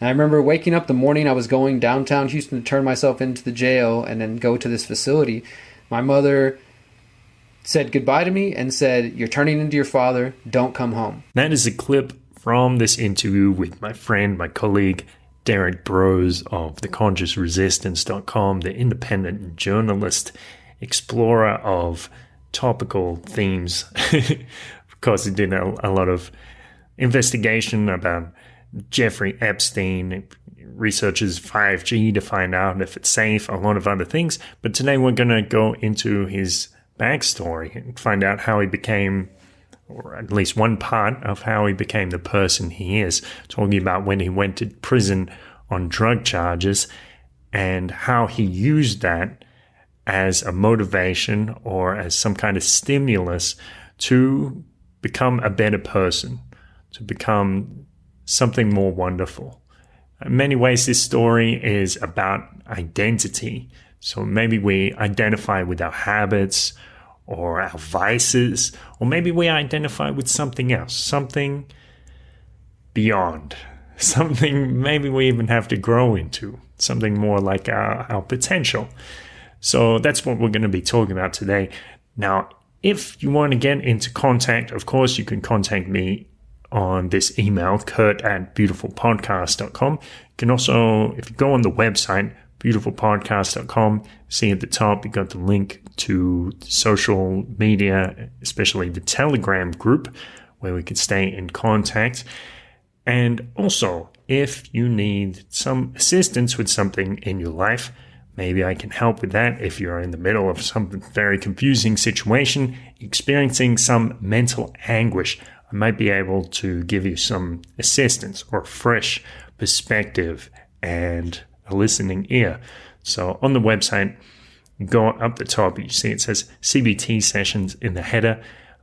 And I remember waking up the morning I was going downtown Houston to turn myself into the jail and then go to this facility. My mother said goodbye to me and said, "You're turning into your father. Don't come home." That is a clip from this interview with my friend, my colleague, Derrick Broze of theconsciousresistance.com, the independent journalist, explorer of topical themes. Of course, he did a lot of investigation about Jeffrey Epstein, researches 5G to find out if it's safe, a lot of other things. But today we're going to go into his backstory and find out how he became, or at least one part of how he became the person he is, talking about when he went to prison on drug charges and how he used that as a motivation or as some kind of stimulus to become a better person, to become something more wonderful. In many ways, this story is about identity. So maybe we identify with our habits or our vices, or maybe we identify with something else, something beyond, something maybe we even have to grow into, something more like our potential. So that's what we're going to be talking about today. Now, if you want to get into contact, of course, you can contact me on this email, kurt@beautifulpodcast.com. You can also, if you go on the website, beautifulpodcast.com, see at the top, you got the link to social media, especially the Telegram group, where we can stay in contact. And also, if you need some assistance with something in your life, maybe I can help with that. If you're in the middle of some very confusing situation, experiencing some mental anguish, I might be able to give you some assistance or fresh perspective and a listening ear. So on the website, you go up the top, you see it says CBT sessions in the header.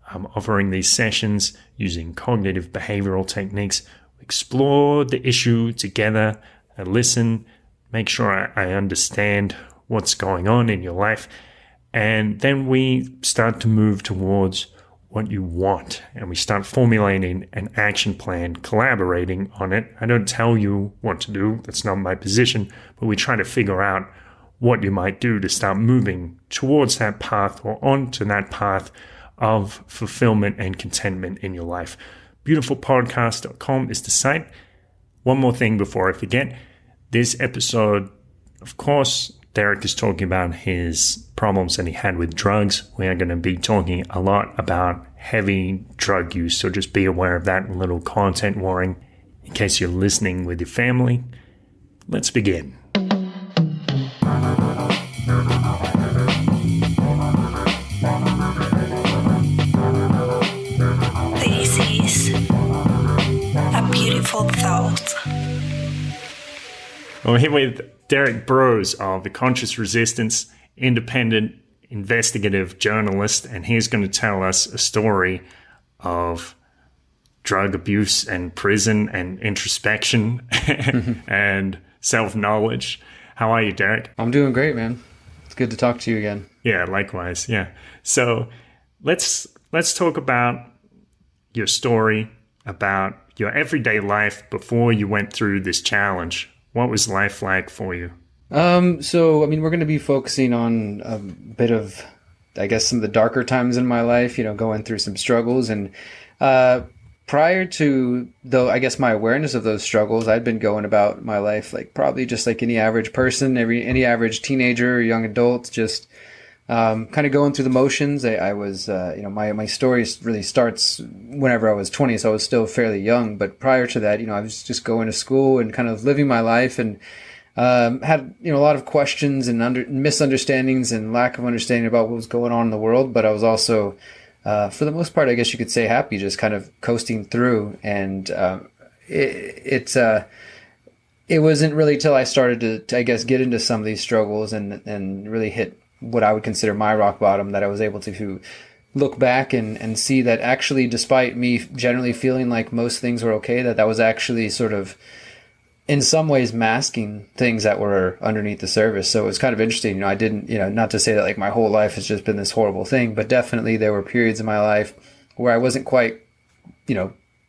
I'm offering these sessions using cognitive behavioral techniques. Explore the issue together and listen, make sure I understand what's going on in your life. And then we start to move towards what you want, and we start formulating an action plan, collaborating on it. I don't tell you what to do. That's not my position, but we try to figure out what you might do to start moving towards that path or onto that path of fulfillment and contentment in your life. Beautifulpodcast.com is the site. One more thing before I forget. This episode, of course, Derrick is talking about his problems that he had with drugs. We are going to be talking a lot about heavy drug use, so just be aware of that little content warning in case you're listening with your family. Let's begin. This is a beautiful thought. We're here with Derrick Broze of The Conscious Resistance, independent investigative journalist, and he's going to tell us a story of drug abuse and prison and introspection and self-knowledge. How are you, Derrick? I'm doing great, man. It's good to talk to you again. Yeah, likewise. Yeah. So let's talk about your story, about your everyday life before you went through this challenge. What was life like for you? So, I mean, we're going to be focusing on a bit of, I guess, some of the darker times in my life, going through some struggles. And prior to, though, I guess my awareness of those struggles, I'd been going about my life like probably just like any average person, any average teenager or young adult, just kind of going through the motions. I was, my story really starts whenever I was 20, so I was still fairly young. But prior to that, I was just going to school and kind of living my life, and had a lot of questions and misunderstandings and lack of understanding about what was going on in the world. But I was also, for the most part, I guess you could say, happy, just kind of coasting through. And it wasn't really till I started to I guess get into some of these struggles and really hit what I would consider my rock bottom that I was able to look back and see that actually, despite me generally feeling like most things were okay, that was actually sort of in some ways masking things that were underneath the surface. So it was kind of interesting. I didn't, not to say that like my whole life has just been this horrible thing, but definitely there were periods in my life where I wasn't quite,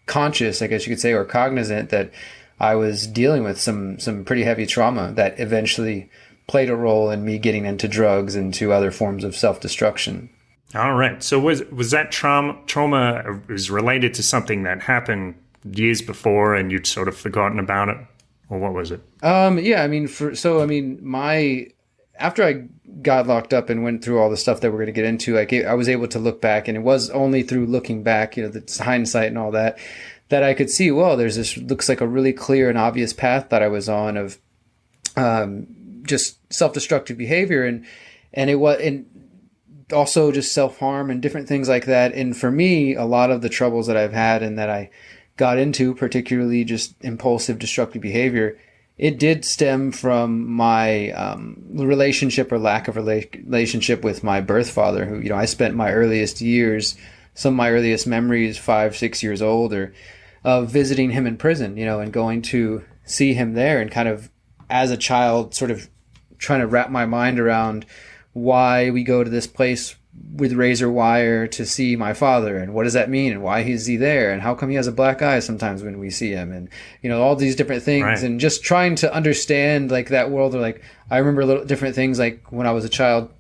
conscious, I guess you could say, or cognizant that I was dealing with some pretty heavy trauma that eventually played a role in me getting into drugs and to other forms of self-destruction. All right. So was that trauma was related to something that happened years before and you'd sort of forgotten about it? Or what was it? Yeah, I mean, after I got locked up and went through all the stuff that we're going to get into, I was able to look back, and it was only through looking back, the hindsight and all that, that I could see, well, there's this, looks like a really clear and obvious path that I was on of just self-destructive behavior and also just self-harm and different things like that. And for me, a lot of the troubles that I've had and that I got into, particularly just impulsive destructive behavior, it did stem from my relationship or lack of relationship with my birth father, who, I spent my earliest years, some of my earliest memories, 5-6 years old, or visiting him in prison, and going to see him there, and kind of as a child sort of trying to wrap my mind around why we go to this place with razor wire to see my father, and what does that mean, and why is he there, and how come he has a black eye sometimes when we see him, and all these different things. Right. And just trying to understand like that world. Or like I remember little different things, like when I was a child,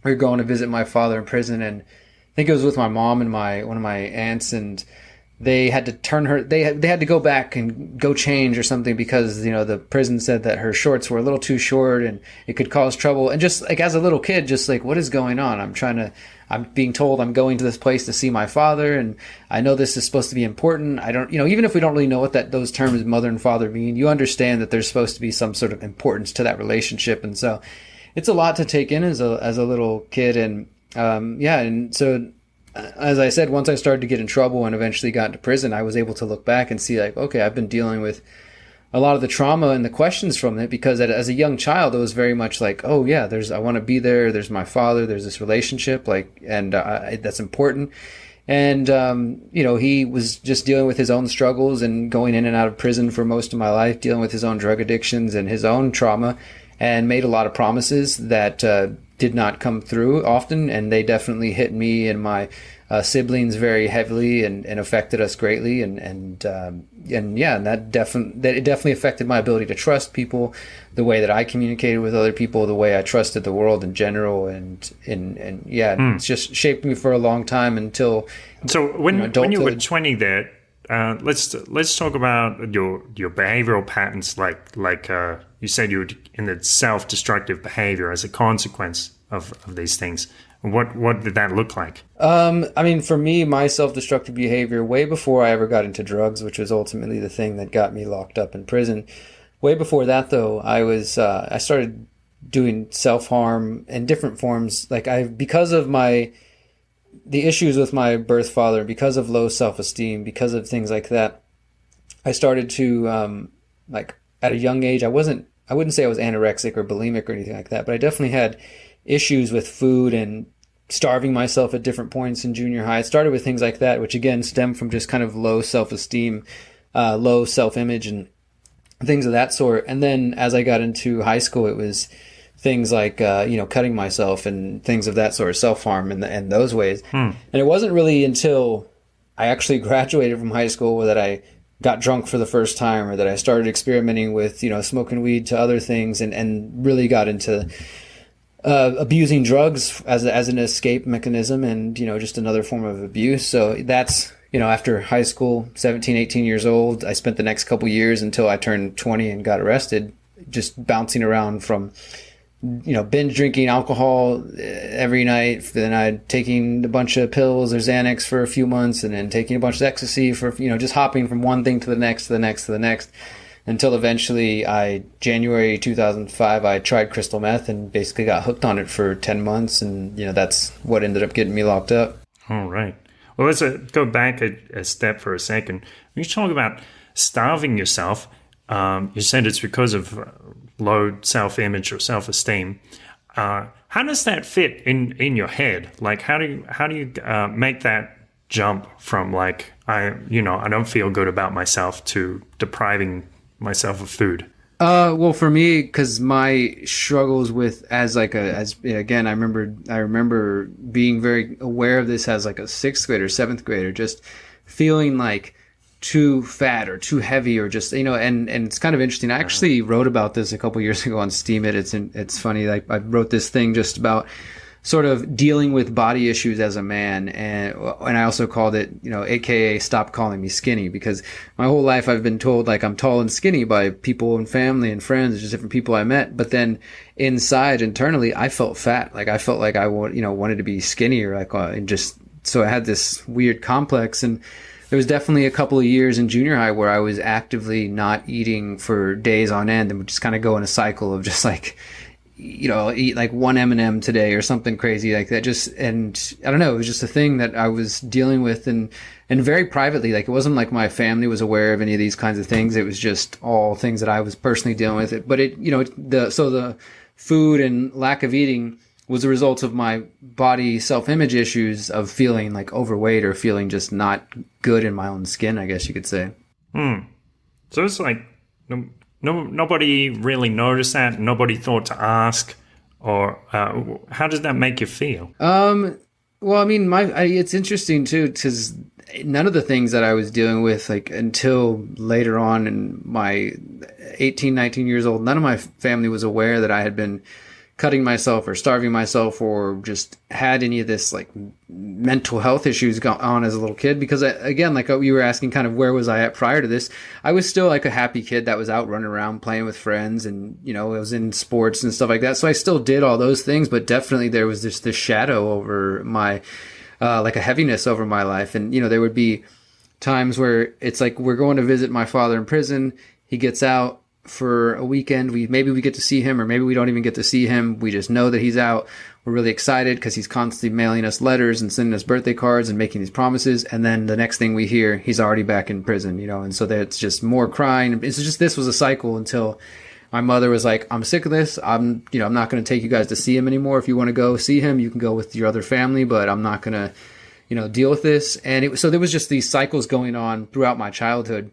we were going to visit my father in prison, and I think it was with my mom and one of my aunts, and they had to turn her, they had to go back and go change or something because, the prison said that her shorts were a little too short and it could cause trouble. And just like as a little kid, just like, what is going on? I'm being told I'm going to this place to see my father, and I know this is supposed to be important. I don't, even if we don't really know what those terms mother and father mean, you understand that there's supposed to be some sort of importance to that relationship. And so it's a lot to take in as a little kid. And, and so, as I said, once I started to get in trouble and eventually got into prison, I was able to look back and see like, okay, I've been dealing with a lot of the trauma and the questions from it, because as a young child, it was very much like, oh yeah, I want to be there. There's my father. There's this relationship, and that's important. And, he was just dealing with his own struggles and going in and out of prison for most of my life, dealing with his own drug addictions and his own trauma, and made a lot of promises that, did not come through often, and they definitely hit me and my siblings very heavily and affected us greatly, and that definitely affected my ability to trust people, the way that I communicated with other people, the way I trusted the world in general, it's just shaped me for a long time until. So when you were 20, there, let's talk about your behavioral patterns, like you said you were in the self-destructive behavior as a consequence of these things. What did that look like? For me, my self-destructive behavior, way before I ever got into drugs, which was ultimately the thing that got me locked up in prison. Way before that, though, I started doing self-harm in different forms. Because of the issues with my birth father, because of low self-esteem, because of things like that, I started to, at a young age, I wouldn't say I was anorexic or bulimic or anything like that, but I definitely had issues with food and starving myself at different points in junior high. It started with things like that, which again stemmed from just kind of low self-esteem, low self-image and things of that sort. And then as I got into high school, it was things like, cutting myself and things of that sort, self-harm and those ways. And it wasn't really until I actually graduated from high school that I got drunk for the first time, or that I started experimenting with, smoking weed to other things, and really got into abusing drugs as an escape mechanism, and, just another form of abuse. So that's, after high school, 17, 18 years old, I spent the next couple years until I turned 20 and got arrested, just bouncing around from, binge drinking alcohol every night. Then I'd taking a bunch of pills or Xanax for a few months, and then taking a bunch of ecstasy for, just hopping from one thing to the next, to the next, to the next, until eventually January 2005, I tried crystal meth and basically got hooked on it for 10 months. And, that's what ended up getting me locked up. All right. Well, let's go back a step for a second. When you talk about starving yourself, you said it's because of low self-image or self-esteem. How does that fit in your head? Like, how do you make that jump from I don't feel good about myself to depriving myself of food? Well, for me, because my struggles with I remember being very aware of this as like a 6th grader, 7th grader, just feeling like too fat or too heavy or just, and it's kind of interesting. I actually wrote about this a couple years ago on Steam It. It's funny. I wrote this thing just about sort of dealing with body issues as a man. And I also called it, AKA stop calling me skinny, because my whole life I've been told like I'm tall and skinny by people and family and friends, just different people I met. But then internally, I felt fat. Like I felt like I wanted to be skinnier, and just, so I had this weird complex. And there was definitely a couple of years in junior high where I was actively not eating for days on end and would just kind of go in a cycle of just like, eat like one M&M today or something crazy like that. Just, and I don't know, it was just a thing that I was dealing with and very privately. Like it wasn't like my family was aware of any of these kinds of things. It was just all things that I was personally dealing with. But the food and lack of eating was a result of my body self-image issues of feeling like overweight or feeling just not good in my own skin, I guess you could say. So it's like nobody really noticed that. Nobody thought to ask, or how does that make you feel? Well, I mean, it's interesting too, because none of the things that I was dealing with, like until later on in my 18, 19 years old, none of my family was aware that I had been cutting myself or starving myself or just had any of this like mental health issues going on as a little kid. Because again, like you were asking kind of where was I at prior to this, I was still like a happy kid that was out running around playing with friends, and I was in sports and stuff like that. So I still did all those things, but definitely there was this shadow over my like a heaviness over my life. And there would be times where it's like we're going to visit my father in prison. He gets out for a weekend. Maybe we get to see him, or maybe we don't even get to see him. We just know that he's out. We're really excited because he's constantly mailing us letters and sending us birthday cards and making these promises. And then the next thing we hear, he's already back in prison, and so that's just more crying. It's just, this was a cycle until my mother was like, I'm sick of this. I'm not going to take you guys to see him anymore. If you want to go see him, you can go with your other family, but I'm not going to, deal with this. And so there was just these cycles going on throughout my childhood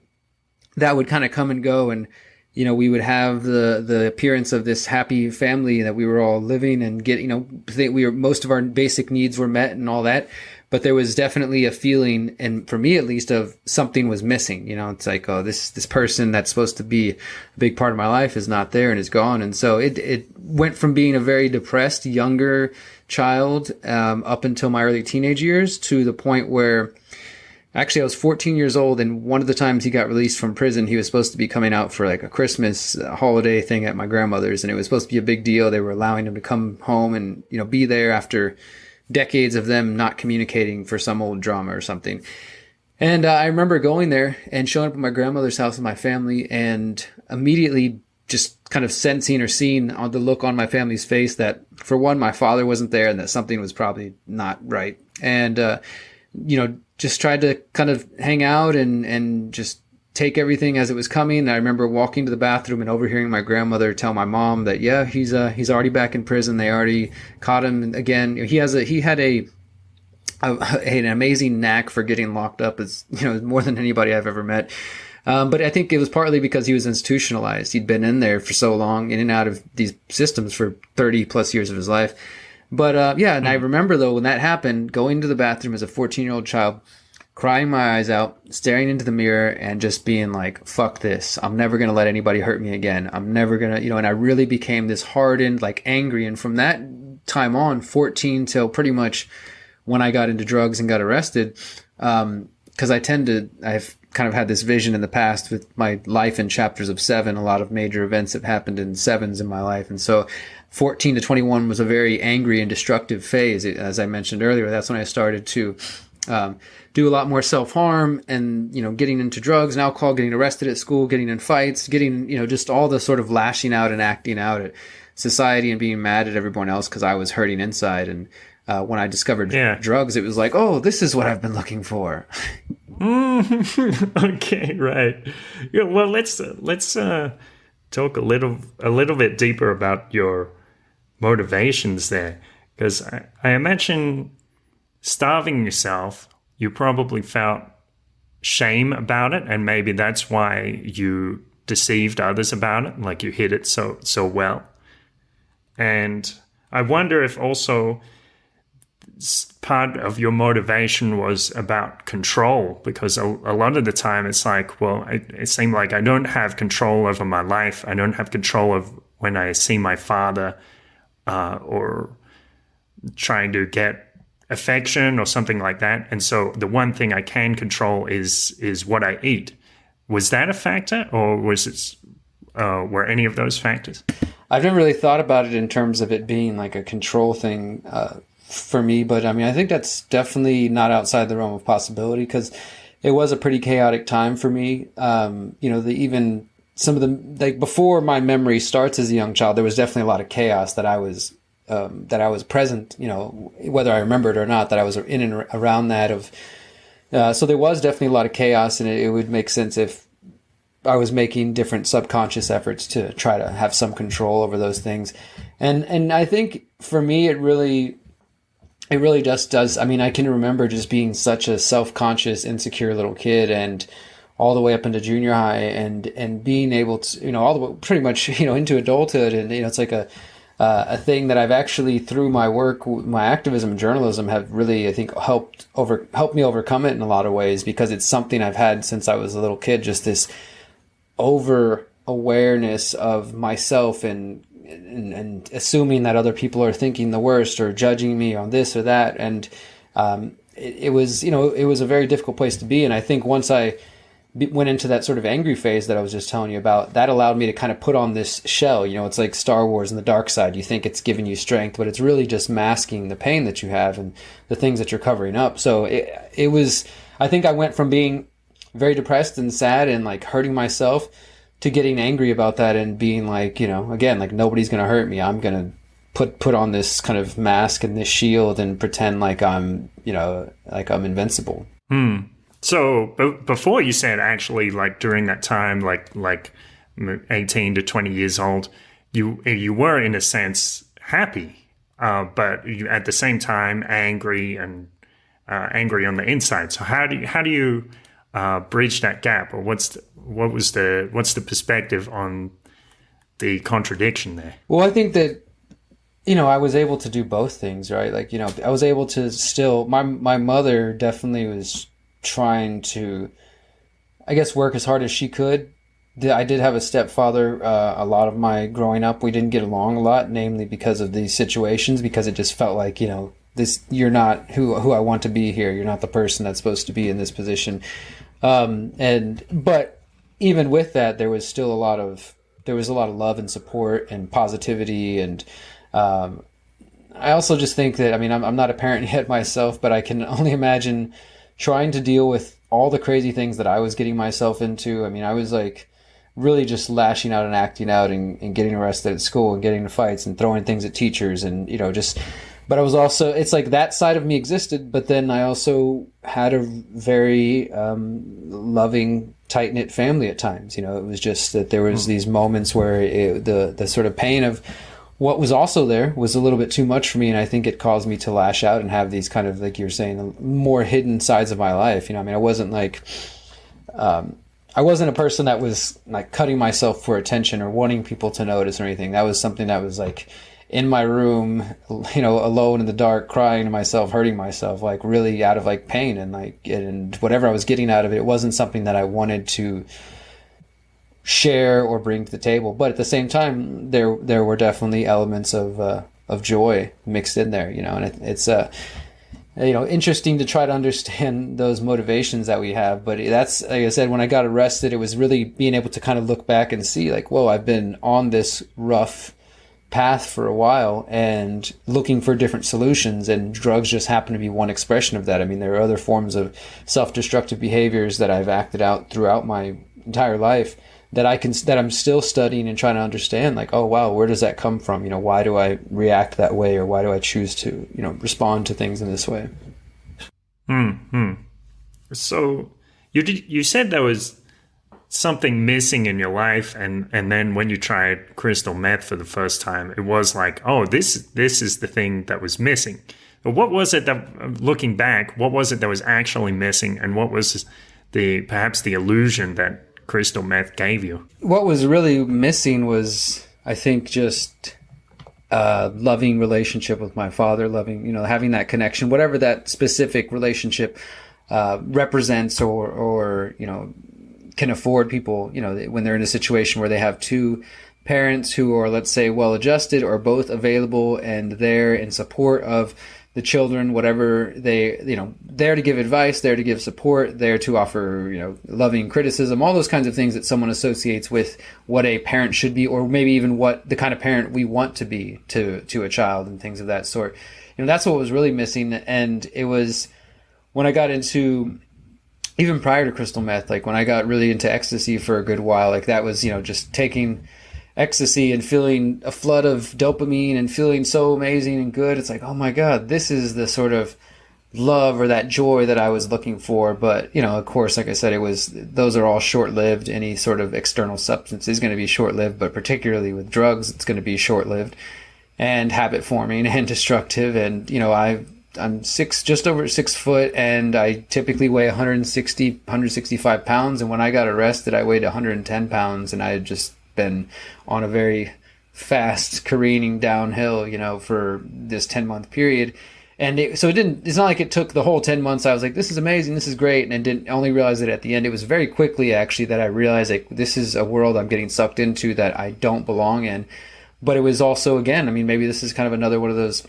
that would kind of come and go. And we would have the appearance of this happy family that we were all living and most of our basic needs were met and all that. But there was definitely a feeling, and for me at least, of something was missing. It's like, oh, this person that's supposed to be a big part of my life is not there and is gone. And so it went from being a very depressed younger child up until my early teenage years to the point where actually I was 14 years old, and one of the times he got released from prison, he was supposed to be coming out for like a Christmas holiday thing at my grandmother's, and it was supposed to be a big deal. They were allowing him to come home and, be there after decades of them not communicating for some old drama or something. And I remember going there and showing up at my grandmother's house with my family, and immediately just kind of sensing or seeing on the look on my family's face that, for one, my father wasn't there and that something was probably not right. And, just tried to kind of hang out and just take everything as it was coming. And I remember walking to the bathroom and overhearing my grandmother tell my mom that, yeah, he's already back in prison. They already caught him again. He had an amazing knack for getting locked up, as more than anybody I've ever met. But I think it was partly because he was institutionalized. He'd been in there for so long, in and out of these systems for 30 plus years of his life. But and I remember, though, when that happened, going to the bathroom as a 14-year-old child, crying my eyes out, staring into the mirror, and just being like, fuck this. I'm never going to let anybody hurt me again. I'm never going to, and I really became this hardened, like angry. And from that time on, 14 till pretty much when I got into drugs and got arrested, because I've kind of had this vision in the past with my life in chapters of 7. A lot of major events have happened in 7s in my life. And so 14 to 21 was a very angry and destructive phase. As I mentioned earlier, that's when I started to do a lot more self-harm and, getting into drugs and alcohol, getting arrested at school, getting in fights, getting, just all the sort of lashing out and acting out at society and being mad at everyone else because I was hurting inside. And when I discovered drugs, it was like, oh, this is what I've been looking for. Okay, right. Yeah, well, let's talk a little bit deeper about your motivations there, because I imagine starving yourself, you probably felt shame about it, and maybe that's why you deceived others about it, like you hid it so well. And I wonder if also part of your motivation was about control? Because a lot of the time it's like, well, it seemed like I don't have control over my life. I don't have control of when I see my father or trying to get affection or something like that. And so the one thing I can control is what I eat. Was that a factor, or was it were any of those factors? I've never really thought about it in terms of it being like a control thing for me, but I mean, I think that's definitely not outside the realm of possibility, because it was a pretty chaotic time for me. Even some of the, like, before my memory starts as a young child, there was definitely a lot of chaos that I was present, whether I remembered or not, that I was in and around that of. So there was definitely a lot of chaos, and it would make sense if I was making different subconscious efforts to try to have some control over those things. And I think for me, it really just does. I mean, I can remember just being such a self-conscious, insecure little kid, and all the way up into junior high, and being able to, all the way pretty much, into adulthood. And, it's like a thing that I've actually, through my work, my activism and journalism, have really, I think, helped me overcome it in a lot of ways, because it's something I've had since I was a little kid, just this over awareness of myself and assuming that other people are thinking the worst or judging me on this or that. And it was a very difficult place to be. And I think once I went into that sort of angry phase that I was just telling you about, that allowed me to kind of put on this shell. It's like Star Wars and the dark side. You think it's giving you strength, but it's really just masking the pain that you have and the things that you're covering up. So it was, I think I went from being very depressed and sad and like hurting myself to getting angry about that and being like, again, like, nobody's going to hurt me. I'm going to put on this kind of mask and this shield and pretend like I'm invincible. So before, you said actually, like, during that time, like 18 to 20 years old, you were in a sense happy, but you, at the same time, angry and angry on the inside. So how do you bridge that gap, or what's the perspective on the contradiction there? Well, I think that I was able to do both things, right? Like, I was able to still, my mother definitely was trying to, I guess, work as hard as she could. I did have a stepfather. A lot of my growing up, we didn't get along a lot, namely because of these situations, because it just felt like, you're not who I want to be here. You're not the person that's supposed to be in this position. But even with that, there was still a lot of love and support and positivity. And I also just think that, I mean, I'm not a parent yet myself, but I can only imagine trying to deal with all the crazy things that I was getting myself into. I mean, I was like really just lashing out and acting out and getting arrested at school and getting into fights and throwing things at teachers and, but I was also, it's like that side of me existed, but then I also had a very loving, tight-knit family at times. It was just that there was these moments where the sort of pain of what was also there was a little bit too much for me, and I think it caused me to lash out and have these kind of, like you're saying, more hidden sides of my life. I mean, I wasn't like, I wasn't a person that was like cutting myself for attention or wanting people to notice or anything. That was something that was like in my room, alone in the dark, crying to myself, hurting myself, like really out of like pain and whatever I was getting out of it. It wasn't something that I wanted to share or bring to the table, but at the same time, there were definitely elements of joy mixed in there, and it's interesting to try to understand those motivations that we have. But that's, like I said, when I got arrested, it was really being able to kind of look back and see like, whoa, I've been on this rough path for a while and looking for different solutions, and drugs just happen to be one expression of that. I mean, there are other forms of self-destructive behaviors that I've acted out throughout my entire life that I'm still studying and trying to understand, like, oh wow, where does that come from? Why do I react that way, or why do I choose to, respond to things in this way? So you said there was something missing in your life, and then when you tried crystal meth for the first time, it was like, oh, this is the thing that was missing. But what was it that, looking back, what was it that was actually missing, and what was perhaps the illusion that crystal meth gave you? What was really missing was, I think, just loving relationship with my father, loving, having that connection, whatever that specific relationship represents or can afford people, when they're in a situation where they have two parents who are, let's say, well adjusted or both available and there in support of the children, whatever they, there to give advice, there to give support, there to offer, loving criticism, all those kinds of things that someone associates with what a parent should be, or maybe even what the kind of parent we want to be to a child and things of that sort. That's what was really missing. And it was when I got into, even prior to crystal meth, like when I got really into ecstasy for a good while, like that was, just taking ecstasy and feeling a flood of dopamine and feeling so amazing and good. It's like, oh my God, this is the sort of love or that joy that I was looking for. But, of course, like I said, those are all short-lived. Any sort of external substance is going to be short-lived, but particularly with drugs, it's going to be short-lived and habit forming and destructive. And, I'm just over 6 foot, and I typically weigh 165 pounds. And when I got arrested, I weighed 110 pounds, and I had just been on a very fast careening downhill, for this 10-month period. And it's not like it took the whole 10 months. I was like, this is amazing, this is great. And I didn't only realize it at the end. It was very quickly, actually, that I realized, like, this is a world I'm getting sucked into that I don't belong in. But it was also, again, maybe this is kind of another one of those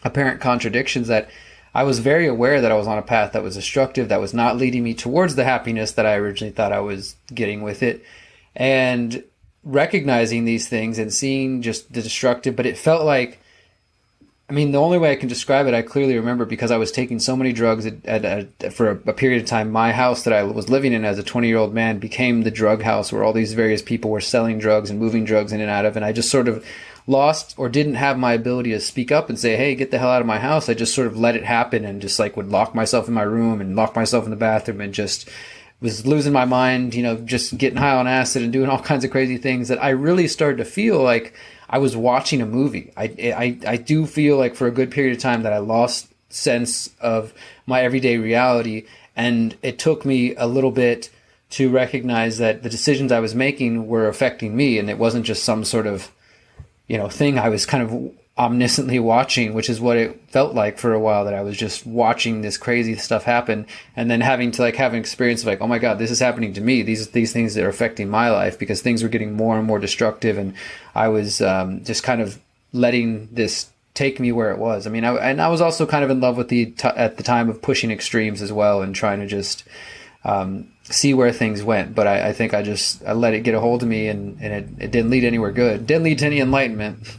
apparent contradictions, that I was very aware that I was on a path that was destructive, that was not leading me towards the happiness that I originally thought I was getting with it. And recognizing these things and seeing just the destructive, but it felt like, the only way I can describe it, I clearly remember, because I was taking so many drugs for a period of time. My house that I was living in as a 20-year-old man became the drug house where all these various people were selling drugs and moving drugs in and out of, and I just sort of lost or didn't have my ability to speak up and say, hey, get the hell out of my house. I just sort of let it happen and just would lock myself in my room and lock myself in the bathroom and just was losing my mind, just getting high on acid and doing all kinds of crazy things, that I really started to feel like I was watching a movie. I do feel like for a good period of time that I lost sense of my everyday reality, and it took me a little bit to recognize that the decisions I was making were affecting me, and it wasn't just some sort of, thing I was kind of omnisciently watching, which is what it felt like for a while, that I was just watching this crazy stuff happen, and then having to have an experience of oh my God, this is happening to me. These things that are affecting my life, because things were getting more and more destructive, and I was just kind of letting this take me where it was. I was also kind of in love with at the time of pushing extremes as well, and trying to just see where things went. But I think I let it get a hold of me, and it didn't lead anywhere good. It didn't lead to any enlightenment.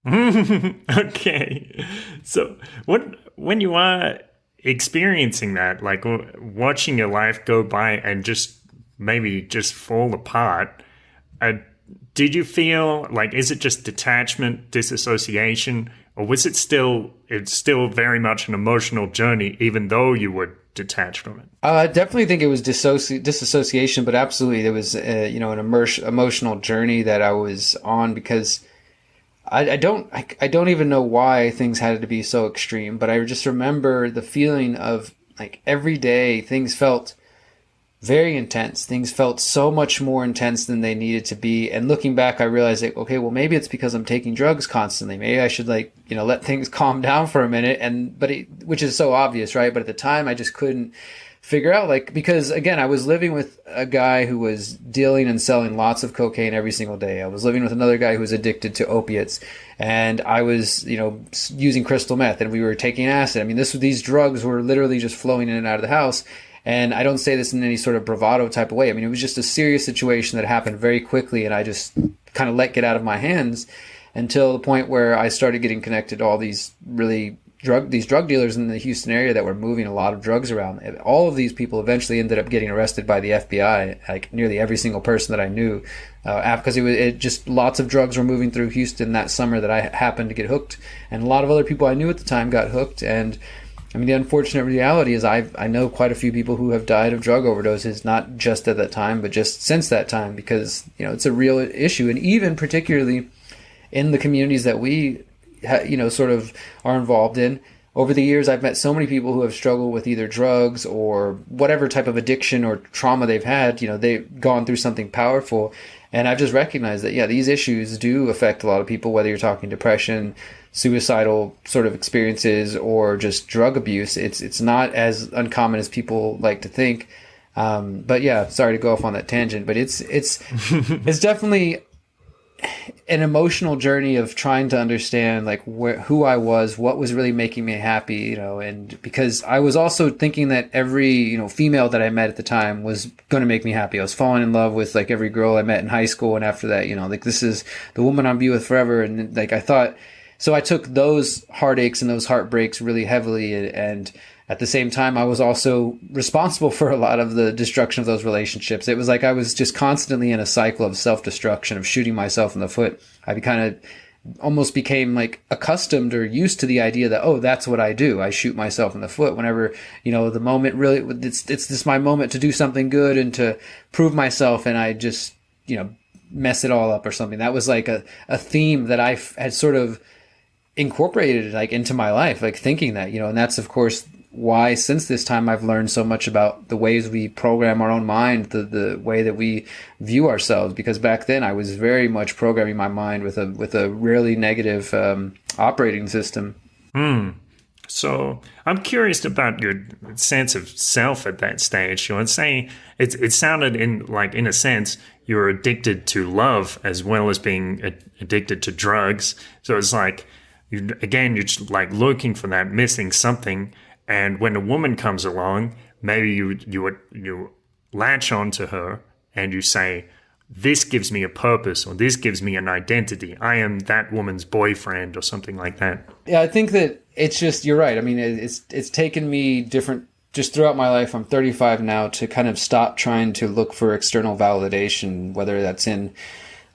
Okay. So when you are experiencing that, like watching your life go by and just maybe just fall apart, did you feel like, is it just detachment, disassociation, or was it's still very much an emotional journey, even though you were detached from it? I definitely think it was disassociation, but absolutely there was an emotional journey that I was on, because I don't even know why things had to be so extreme, but I just remember the feeling of every day things felt very intense. Things felt so much more intense than they needed to be. And looking back, I realized okay, well, maybe it's because I'm taking drugs constantly. Maybe I should let things calm down for a minute. Which is so obvious, right? But at the time I just couldn't figure out, because again, I was living with a guy who was dealing and selling lots of cocaine every single day. I was living with another guy who was addicted to opiates, and I was, using crystal meth, and we were taking acid. These drugs were literally just flowing in and out of the house. And I don't say this in any sort of bravado type of way. It was just a serious situation that happened very quickly, and I just kind of let get out of my hands until the point where I started getting connected to all these drug dealers in the Houston area that were moving a lot of drugs around. All of these people eventually ended up getting arrested by the FBI, nearly every single person that I knew, because it just lots of drugs were moving through Houston that summer that I happened to get hooked, and a lot of other people I knew at the time got hooked. And the unfortunate reality is I know quite a few people who have died of drug overdoses, not just at that time, but just since that time, because it's a real issue, and even particularly in the communities that we sort of are involved in. Over the years, I've met so many people who have struggled with either drugs or whatever type of addiction or trauma they've had. They've gone through something powerful, And I've just recognized that, yeah, these issues do affect a lot of people, whether you're talking depression, suicidal sort of experiences, or just drug abuse. It's not as uncommon as people like to think. But yeah, sorry to go off on that tangent, but it's it's definitely an emotional journey of trying to understand like who I was, what was really making me happy, you know, and because I was also thinking that every, you know, female that I met at the time was going to make me happy. I was falling in love with like every girl I met in high school. And after that, you know, like this is the woman I'll be with forever. And like I thought, so I took those heartaches and those heartbreaks really heavily, and at the same time, I was also responsible for a lot of the destruction of those relationships. It was like I was just constantly in a cycle of self-destruction, of shooting myself in the foot. I kind of almost became like accustomed or used to the idea that, oh, that's what I do. I shoot myself in the foot whenever, you know, the moment really, it's this my moment to do something good and to prove myself, and I just, you know, mess it all up or something. That was like a theme that I had sort of incorporated like into my life, like thinking that, you know, and that's of course why since this time I've learned so much about the ways we program our own mind, the way that we view ourselves, because back then I was very much programming my mind with a really negative operating system. So I'm curious about your sense of self at that stage. You would say it sounded in a sense you're addicted to love as well as being addicted to drugs. So it's like you're just like looking for that, missing something. And when a woman comes along, maybe you latch onto her and you say, this gives me a purpose, or this gives me an identity. I am that woman's boyfriend, or something like that. Yeah, I think that it's just, you're right. I mean, it's taken me just throughout my life. I'm 35 now, to kind of stop trying to look for external validation, whether that's in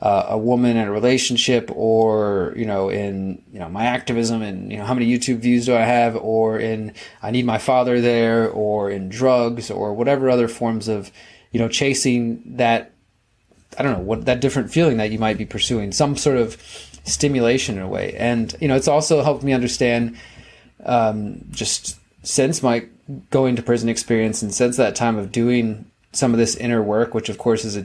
a woman in a relationship, or, you know, in, you know, my activism, and, you know, how many YouTube views do I have, or in, I need my father there, or in drugs, or whatever other forms of, you know, chasing that, I don't know, what that different feeling that you might be pursuing, some sort of stimulation in a way. And, you know, it's also helped me understand, just since my going to prison experience, and since that time of doing some of this inner work, which of course is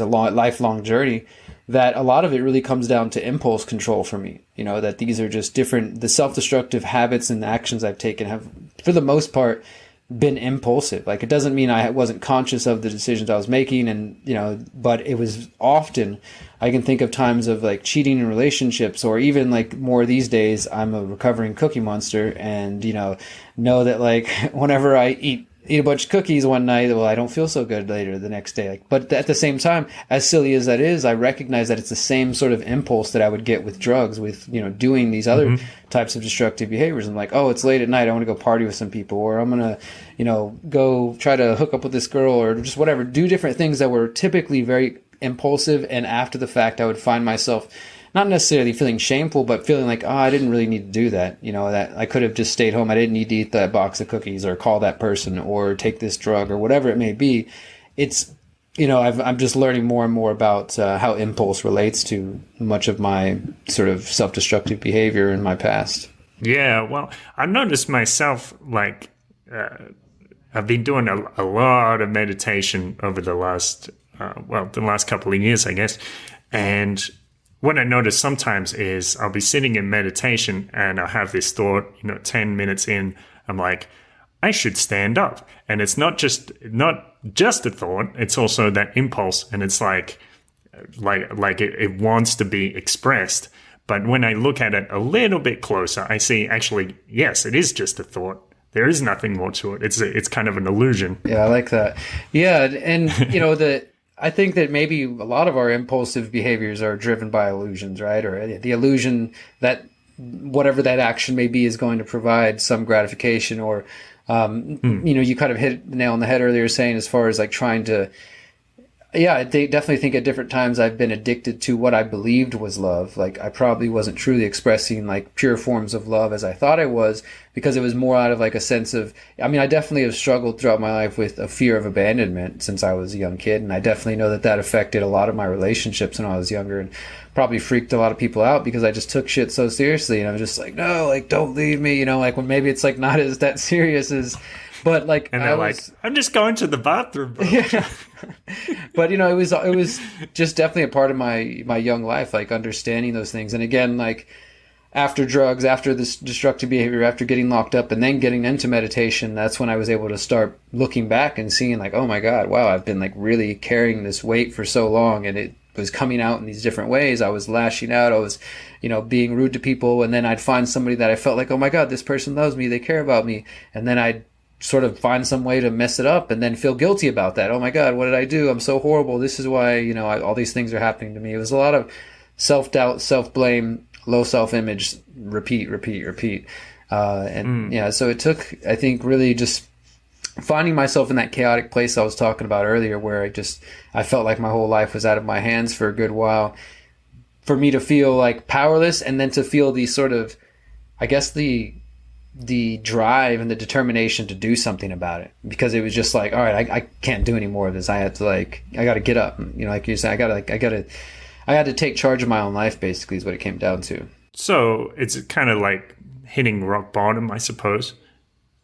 a long, lifelong journey, that a lot of it really comes down to impulse control for me. You know, that these are just the self-destructive habits and actions I've taken have, for the most part, been impulsive. Like, it doesn't mean I wasn't conscious of the decisions I was making, and, you know, but it was often, I can think of times of like cheating in relationships, or even like more these days, I'm a recovering cookie monster, and, you know that like whenever I eat a bunch of cookies one night, well, I don't feel so good later the next day. Like, but at the same time, as silly as that is, I recognize that it's the same sort of impulse that I would get with drugs, with, you know, doing these other types of destructive behaviors. I'm like, oh, it's late at night, I want to go party with some people, or I'm going to, you know, go try to hook up with this girl, or just whatever, do different things that were typically very impulsive. And after the fact, I would find myself not necessarily feeling shameful, but feeling like, oh, I didn't really need to do that. You know, that I could have just stayed home. I didn't need to eat that box of cookies, or call that person, or take this drug, or whatever it may be. It's, you know, I'm just learning more and more about how impulse relates to much of my sort of self-destructive behavior in my past. Yeah, well, I noticed myself, like, I've been doing a lot of meditation over the last couple of years, I guess. And what I notice sometimes is I'll be sitting in meditation and I'll have this thought, 10 minutes in, I'm like, I should stand up. And it's not just a thought, it's also that impulse. And it's like it wants to be expressed. But when I look at it a little bit closer, I see actually, yes, it is just a thought. There is nothing more to it. It's kind of an illusion. Yeah, I like that. Yeah, and I think that maybe a lot of our impulsive behaviors are driven by illusions, right? Or the illusion that whatever that action may be is going to provide some gratification, or you kind of hit the nail on the head earlier saying, as far as like trying to, I definitely think at different times I've been addicted to what I believed was love. Like, I probably wasn't truly expressing like pure forms of love as I thought I was, because it was more out of like a sense of, I definitely have struggled throughout my life with a fear of abandonment since I was a young kid. And I definitely know that affected a lot of my relationships when I was younger, and probably freaked a lot of people out because I just took shit so seriously. And I was just like, no, like, don't leave me, like when maybe it's like not as that serious as But like, And they're like, I'm just going to the bathroom, bro. yeah. But you know, it was just definitely a part of my young life, like understanding those things. And again, like after drugs, after this destructive behavior, after getting locked up and then getting into meditation, that's when I was able to start looking back and seeing like, oh my God, wow, I've been like really carrying this weight for so long, and it was coming out in these different ways. I was lashing out. I was, you know, being rude to people. And then I'd find somebody that I felt like, oh my God, this person loves me. They care about me. And then I'd sort of find some way to mess it up and then feel guilty about that. Oh my God, what did I do? I'm so horrible. This is why, you know, all these things are happening to me. It was a lot of self-doubt, self-blame, low self-image, repeat. Yeah, so it took, I think, really just finding myself in that chaotic place I was talking about earlier, where I felt like my whole life was out of my hands for a good while, for me to feel like powerless, and then to feel the sort of, I guess, the drive and the determination to do something about it, because it was just like, all right, I can't do any more of this. I had to I got to get up, you know, like you said, I had to take charge of my own life, basically, is what it came down to. So it's kind of like hitting rock bottom, I suppose.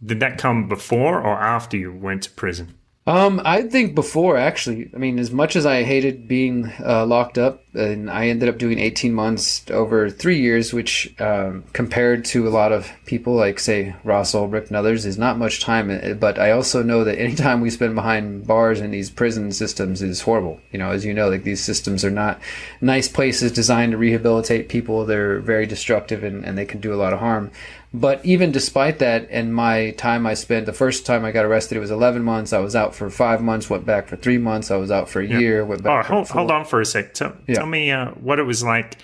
Did that come before or after you went to prison? I think before, actually. I mean, as much as I hated being locked up, and I ended up doing 18 months over 3 years, which compared to a lot of people like, say, Ross Ulbricht and others, is not much time. But I also know that any time we spend behind bars in these prison systems is horrible. You know, as you know, like, these systems are not nice places designed to rehabilitate people. They're very destructive, and they can do a lot of harm. But even despite that, and my time I spent, the first time I got arrested, it was 11 months. I was out for 5 months, went back for 3 months. I was out for a year, went back for 4. Hold on for a sec. Tell me what it was like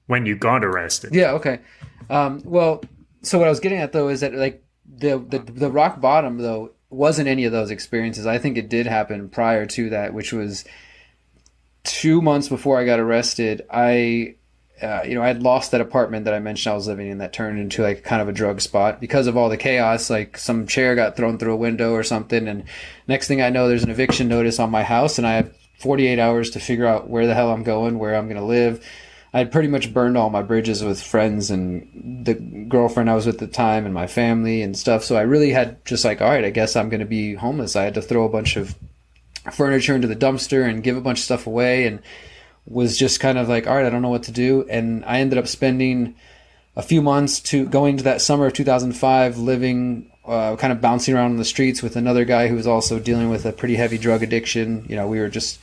when you got arrested. Yeah, okay. Well, so what I was getting at, though, is that like the rock bottom, though, wasn't any of those experiences. I think it did happen prior to that, which was 2 months before I got arrested. I had lost that apartment that I mentioned I was living in, that turned into like kind of a drug spot because of all the chaos. Like, some chair got thrown through a window or something, and next thing I know, there's an eviction notice on my house, and I have 48 hours to figure out where the hell I'm going, where I'm going to live. I had pretty much burned all my bridges with friends and the girlfriend I was with at the time and my family and stuff. So I really had just like, all right, I guess I'm going to be homeless. I had to throw a bunch of furniture into the dumpster and give a bunch of stuff away, and was just kind of like, all right, I don't know what to do. And I ended up spending a few months going to that summer of 2005, living, kind of bouncing around on the streets with another guy who was also dealing with a pretty heavy drug addiction. You know, we were just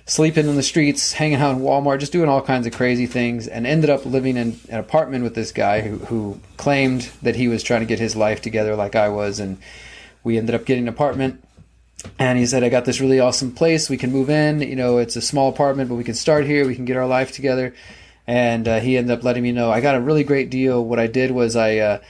sleeping in the streets, hanging out in Walmart, just doing all kinds of crazy things, and ended up living in an apartment with this guy who claimed that he was trying to get his life together like I was. And we ended up getting an apartment. And he said, I got this really awesome place. We can move in. You know, it's a small apartment, but we can start here. We can get our life together. And he ended up letting me know I got a really great deal. What I did was I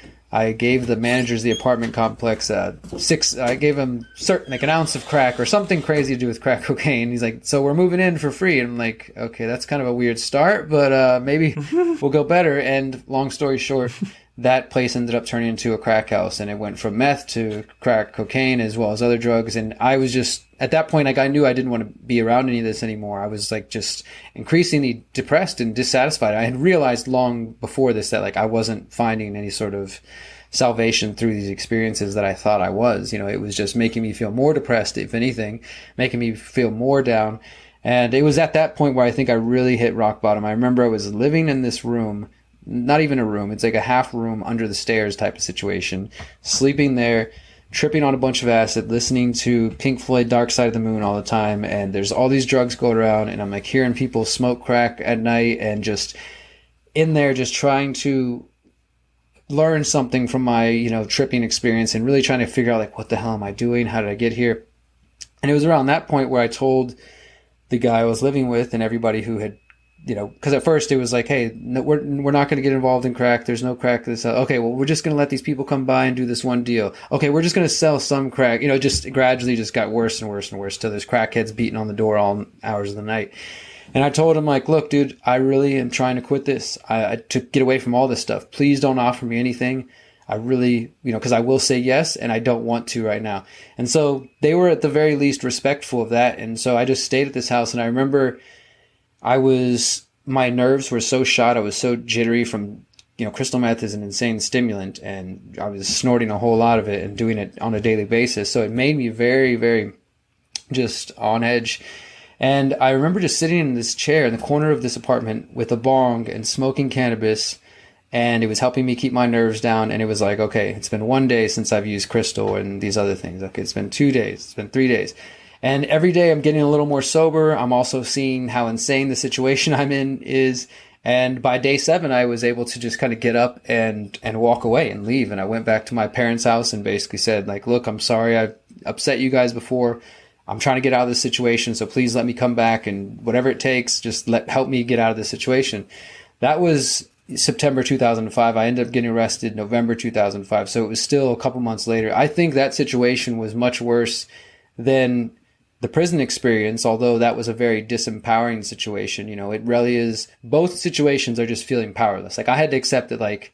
gave the managers of the apartment complex I gave him like an ounce of crack or something crazy to do with crack cocaine. He's like, so we're moving in for free. And I'm like, okay, that's kind of a weird start, but maybe we'll go better. And long story short, that place ended up turning into a crack house, and it went from meth to crack cocaine as well as other drugs. And I was just, at that point, like, I knew I didn't want to be around any of this anymore. I was like just increasingly depressed and dissatisfied. I had realized long before this that like I wasn't finding any sort of salvation through these experiences that I thought I was. You know, it was just making me feel more depressed, if anything, making me feel more down. And it was at that point where I think I really hit rock bottom. I remember I was living in this room, not even a room, it's like a half room under the stairs type of situation, sleeping there, tripping on a bunch of acid, listening to Pink Floyd Dark Side of the Moon all the time, and there's all these drugs going around, and I'm like hearing people smoke crack at night, and just in there just trying to learn something from my, you know, tripping experience, and really trying to figure out like, what the hell am I doing? How did I get here? And it was around that point where I told the guy I was living with and everybody who had, you know, because at first it was like, hey, no, we're not going to get involved in crack. There's no crack. Okay, well, we're just going to let these people come by and do this one deal. Okay, we're just going to sell some crack. You know, just gradually just got worse and worse and worse till there's crackheads beating on the door all hours of the night. And I told him, like, look, dude, I really am trying to quit this. To get away from all this stuff. Please don't offer me anything. I really, you know, because I will say yes, and I don't want to right now. And so they were at the very least respectful of that. And so I just stayed at this house, and I remember my nerves were so shot. I was so jittery from crystal meth is an insane stimulant, and I was snorting a whole lot of it and doing it on a daily basis. So it made me very, very just on edge. And I remember just sitting in this chair in the corner of this apartment with a bong and smoking cannabis, and it was helping me keep my nerves down. And it was like, okay, it's been 1 day since I've used crystal and these other things. Okay, it's been 2 days, it's been 3 days. And every day I'm getting a little more sober. I'm also seeing how insane the situation I'm in is. And by day 7, I was able to just kind of get up and walk away and leave. And I went back to my parents' house and basically said, like, look, I'm sorry I've upset you guys before. I'm trying to get out of this situation, so please let me come back, and whatever it takes, just help me get out of this situation. That was September 2005. I ended up getting arrested November 2005, so it was still a couple months later. I think that situation was much worse than the prison experience, although that was a very disempowering situation. It really is. Both situations are just feeling powerless. Like, I had to accept that,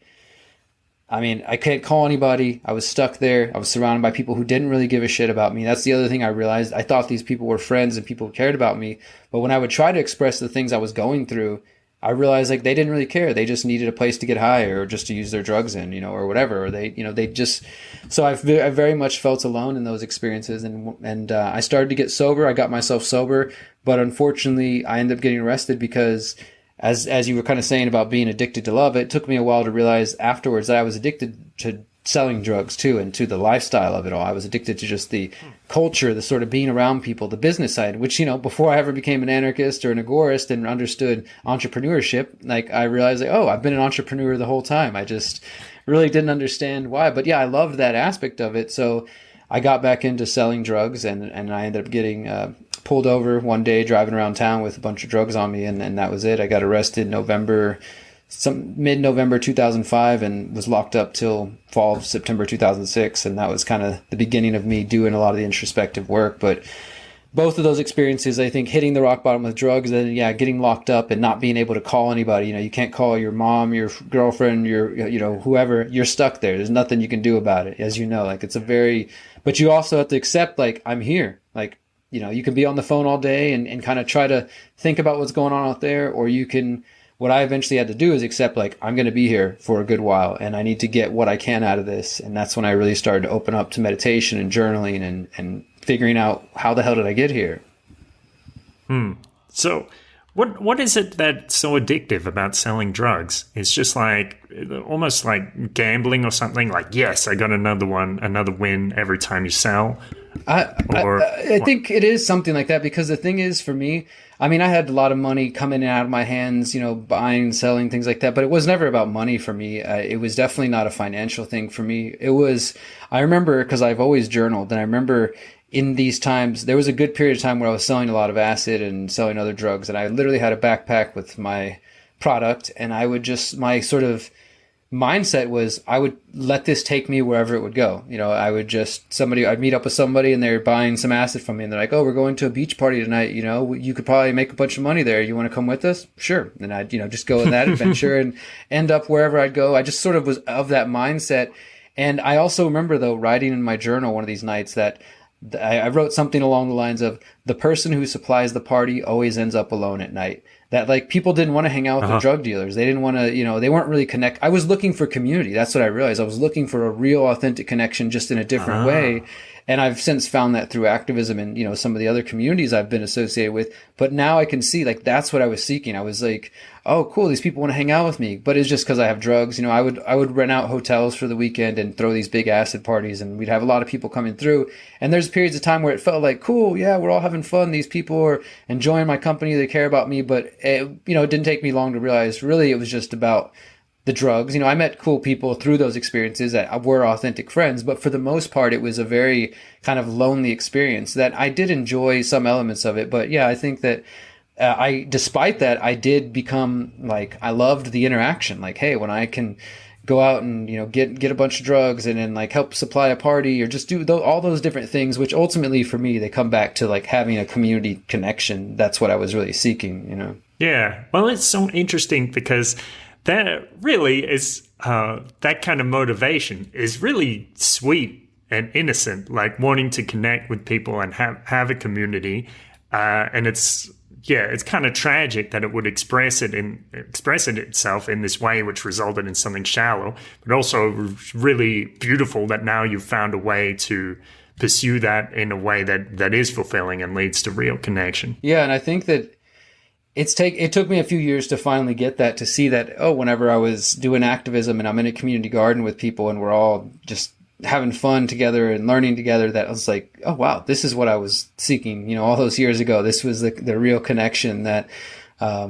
I can't call anybody. I was stuck there. I was surrounded by people who didn't really give a shit about me. That's the other thing I realized. I thought these people were friends and people who cared about me. But when I would try to express the things I was going through, I realized they didn't really care. They just needed a place to get high or just to use their drugs in, or whatever. Or they just, so I very much felt alone in those experiences. And I started to get sober. I got myself sober, but unfortunately I ended up getting arrested because as you were kind of saying about being addicted to love, it took me a while to realize afterwards that I was addicted to selling drugs too, and to the lifestyle of it all. I was addicted to just the culture, the sort of being around people, the business side, which, before I ever became an anarchist or an agorist and understood entrepreneurship, I realized, I've been an entrepreneur the whole time. I just really didn't understand why. But yeah, I loved that aspect of it. So I got back into selling drugs, and I ended up getting pulled over one day driving around town with a bunch of drugs on me, and that was it. I got arrested mid-November 2005 and was locked up till fall of September 2006, and that was kind of the beginning of me doing a lot of the introspective work. But both of those experiences, I think, hitting the rock bottom with drugs, and getting locked up and not being able to call anybody. You can't call your mom, your girlfriend, your whoever. You're stuck there. There's nothing you can do about it, as but you also have to accept, I'm here. You can be on the phone all day and kind of try to think about what's going on out there, or you can, what I eventually had to do is accept, I'm going to be here for a good while and I need to get what I can out of this. And that's when I really started to open up to meditation and journaling and figuring out how the hell did I get here? So what is it that's so addictive about selling drugs? It's just almost like gambling or something. Yes, I got another win every time you sell. I think it is something like that, because the thing is, for me, I had a lot of money coming in and out of my hands, buying, selling, things like that, but it was never about money for me. It was definitely not a financial thing for me. I remember, because I've always journaled, and I remember in these times, there was a good period of time where I was selling a lot of acid and selling other drugs, and I literally had a backpack with my product, and I would just, my sort of mindset was I would let this take me wherever it would go. I'd meet up with somebody and they're buying some acid from me, and they're like, we're going to a beach party tonight. You could probably make a bunch of money there. You want to come with us? Sure. And I'd, just go on that adventure and end up wherever I'd go. I just sort of was of that mindset. And I also remember, though, writing in my journal one of these nights that I wrote something along the lines of, the person who supplies the party always ends up alone at night. That people didn't want to hang out with the drug dealers. They didn't want to, they weren't really I was looking for community. That's what I realized. I was looking for a real authentic connection, just in a different way. And I've since found that through activism and, some of the other communities I've been associated with. But now I can see, that's what I was seeking. I was like, oh, cool, these people want to hang out with me. But it's just because I have drugs. I would rent out hotels for the weekend and throw these big acid parties, and we'd have a lot of people coming through. And there's periods of time where it felt like, cool, yeah, we're all having fun. These people are enjoying my company. They care about me. But, it didn't take me long to realize really it was just about the drugs. I met cool people through those experiences that were authentic friends, but for the most part, it was a very kind of lonely experience that I did enjoy some elements of it. But yeah, I think that despite that, I did become I loved the interaction. Hey, when I can go out and, get a bunch of drugs and then help supply a party or just do all those different things, which ultimately for me, they come back to having a community connection. That's what I was really seeking, Yeah. Well, it's so interesting because that really is, that kind of motivation is really sweet and innocent, wanting to connect with people and have a community. And it's it's kind of tragic that it would express it itself in this way, which resulted in something shallow, but also really beautiful that now you've found a way to pursue that in a way that is fulfilling and leads to real connection. Yeah, and I think that it took me a few years to finally get that, to see that, whenever I was doing activism and I'm in a community garden with people and we're all just having fun together and learning together, that I was like, oh wow, this is what I was seeking, all those years ago. This was the real connection that I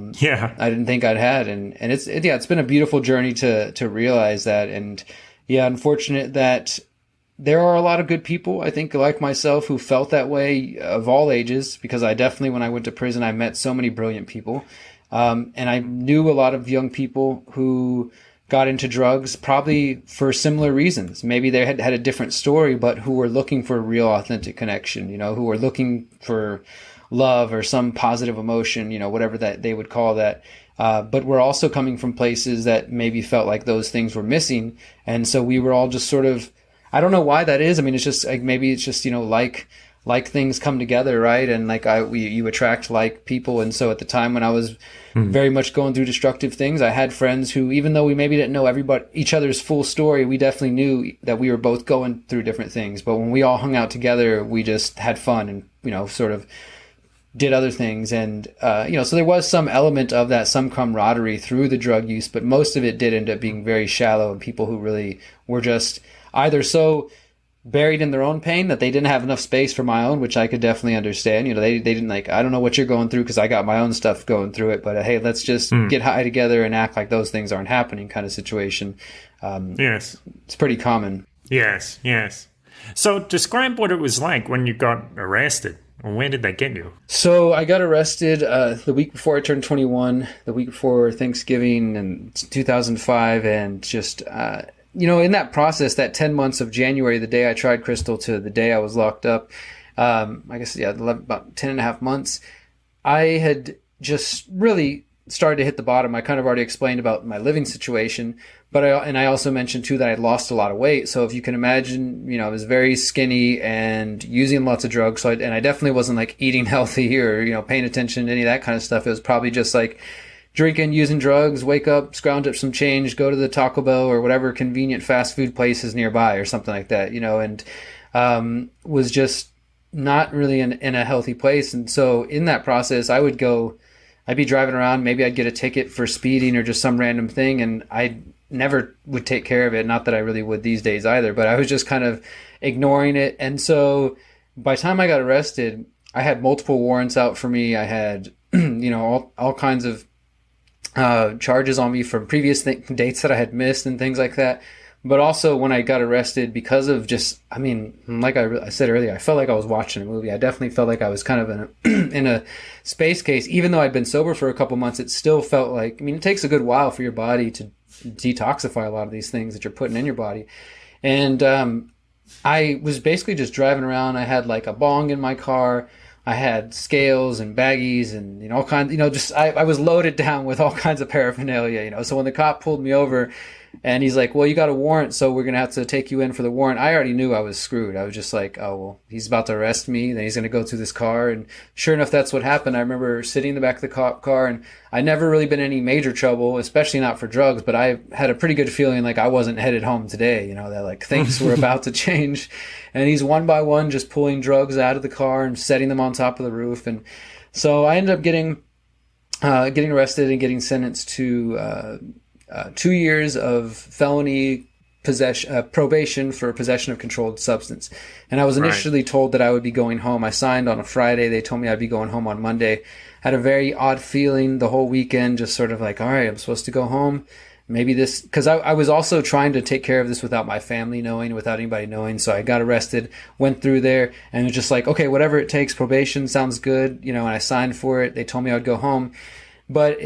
didn't think I'd had. And it's been a beautiful journey to realize that. And yeah, unfortunate that there are a lot of good people, I think, like myself, who felt that way, of all ages, because I definitely, when I went to prison, I met so many brilliant people. And I knew a lot of young people who got into drugs probably for similar reasons. Maybe they had a different story, but who were looking for a real authentic connection, who were looking for love or some positive emotion, whatever that they would call that. But we're also coming from places that maybe felt like those things were missing. And so we were all just sort of, I don't know why that is. I mean, it's just like, maybe it's just, like things come together, right? And like you attract like people. And so at the time when I was very much going through destructive things, I had friends who, even though we maybe didn't know each other's full story, we definitely knew that we were both going through different things. But when we all hung out together, we just had fun and, sort of did other things. And, so there was some element of that, some camaraderie through the drug use, but most of it did end up being very shallow, and people who really were just either so buried in their own pain that they didn't have enough space for my own, which I could definitely understand. They didn't like, I don't know what you're going through because I got my own stuff going through it, but hey, let's just get high together and act like those things aren't happening kind of situation. Yes. It's pretty common. Yes. So describe what it was like when you got arrested. Where did they get you? So I got arrested the week before I turned 21, the week before Thanksgiving in 2005, and just in that process, that 10 months of January, the day I tried crystal to the day I was locked up, about 10 and a half months, I had just really started to hit the bottom. I kind of already explained about my living situation, but I also mentioned too that I'd lost a lot of weight. So if you can imagine, I was very skinny and using lots of drugs. So I definitely wasn't like eating healthy or, paying attention to any of that kind of stuff. It was probably just like drinking, using drugs, wake up, scrounge up some change, go to the Taco Bell or whatever convenient fast food places nearby or something like that, and was just not really in a healthy place. And so in that process, I'd be driving around, maybe I'd get a ticket for speeding or just some random thing, and I never would take care of it. Not that I really would these days either, but I was just kind of ignoring it. And so by the time I got arrested, I had multiple warrants out for me. I had, all kinds of charges on me from previous dates that I had missed and things like that. But also when I got arrested, because of just, like I said earlier, I felt like I was watching a movie. I definitely felt like I was kind of in a space case. Even though I'd been sober for a couple months, it still felt like, it takes a good while for your body to detoxify a lot of these things that you're putting in your body. And I was basically just driving around. I had like a bong in my car. I had scales and baggies and, all kinds, I was loaded down with all kinds of paraphernalia, So when the cop pulled me over and he's like, well, you got a warrant, so we're going to have to take you in for the warrant, I already knew I was screwed. I was just like, oh, well, he's about to arrest me. Then he's going to go through this car. And sure enough, that's what happened. I remember sitting in the back of the cop car, and I never really been in any major trouble, especially not for drugs, but I had a pretty good feeling like I wasn't headed home today, that like things were about to change. And he's one by one just pulling drugs out of the car and setting them on top of the roof. And so I ended up getting arrested and getting sentenced to 2 years of felony probation for possession of controlled substance. And I was initially told that I would be going home. I signed on a Friday. They told me I'd be going home on Monday. Had a very odd feeling the whole weekend, just sort of like, all right, I'm supposed to go home. Maybe this, because I was also trying to take care of this without my family knowing, without anybody knowing. So I got arrested, went through there, and it was just like, okay, whatever it takes, probation sounds good, and I signed for it. They told me I'd go home. But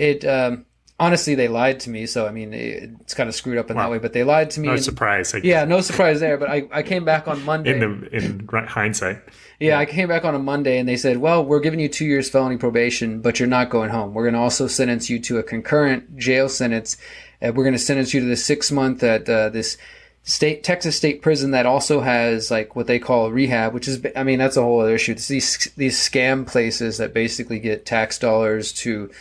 honestly, they lied to me. So, it's kind of screwed up in that way, but they lied to me. No surprise. Yeah, no surprise there. But I came back on Monday. In hindsight. Yeah, I came back on a Monday and they said, well, we're giving you 2 years felony probation, but you're not going home. We're going to also sentence you to a concurrent jail sentence. We're going to sentence you to the 6 month at this Texas State Prison that also has like what they call rehab, which is, I mean, that's a whole other issue. It's these scam places that basically get tax dollars to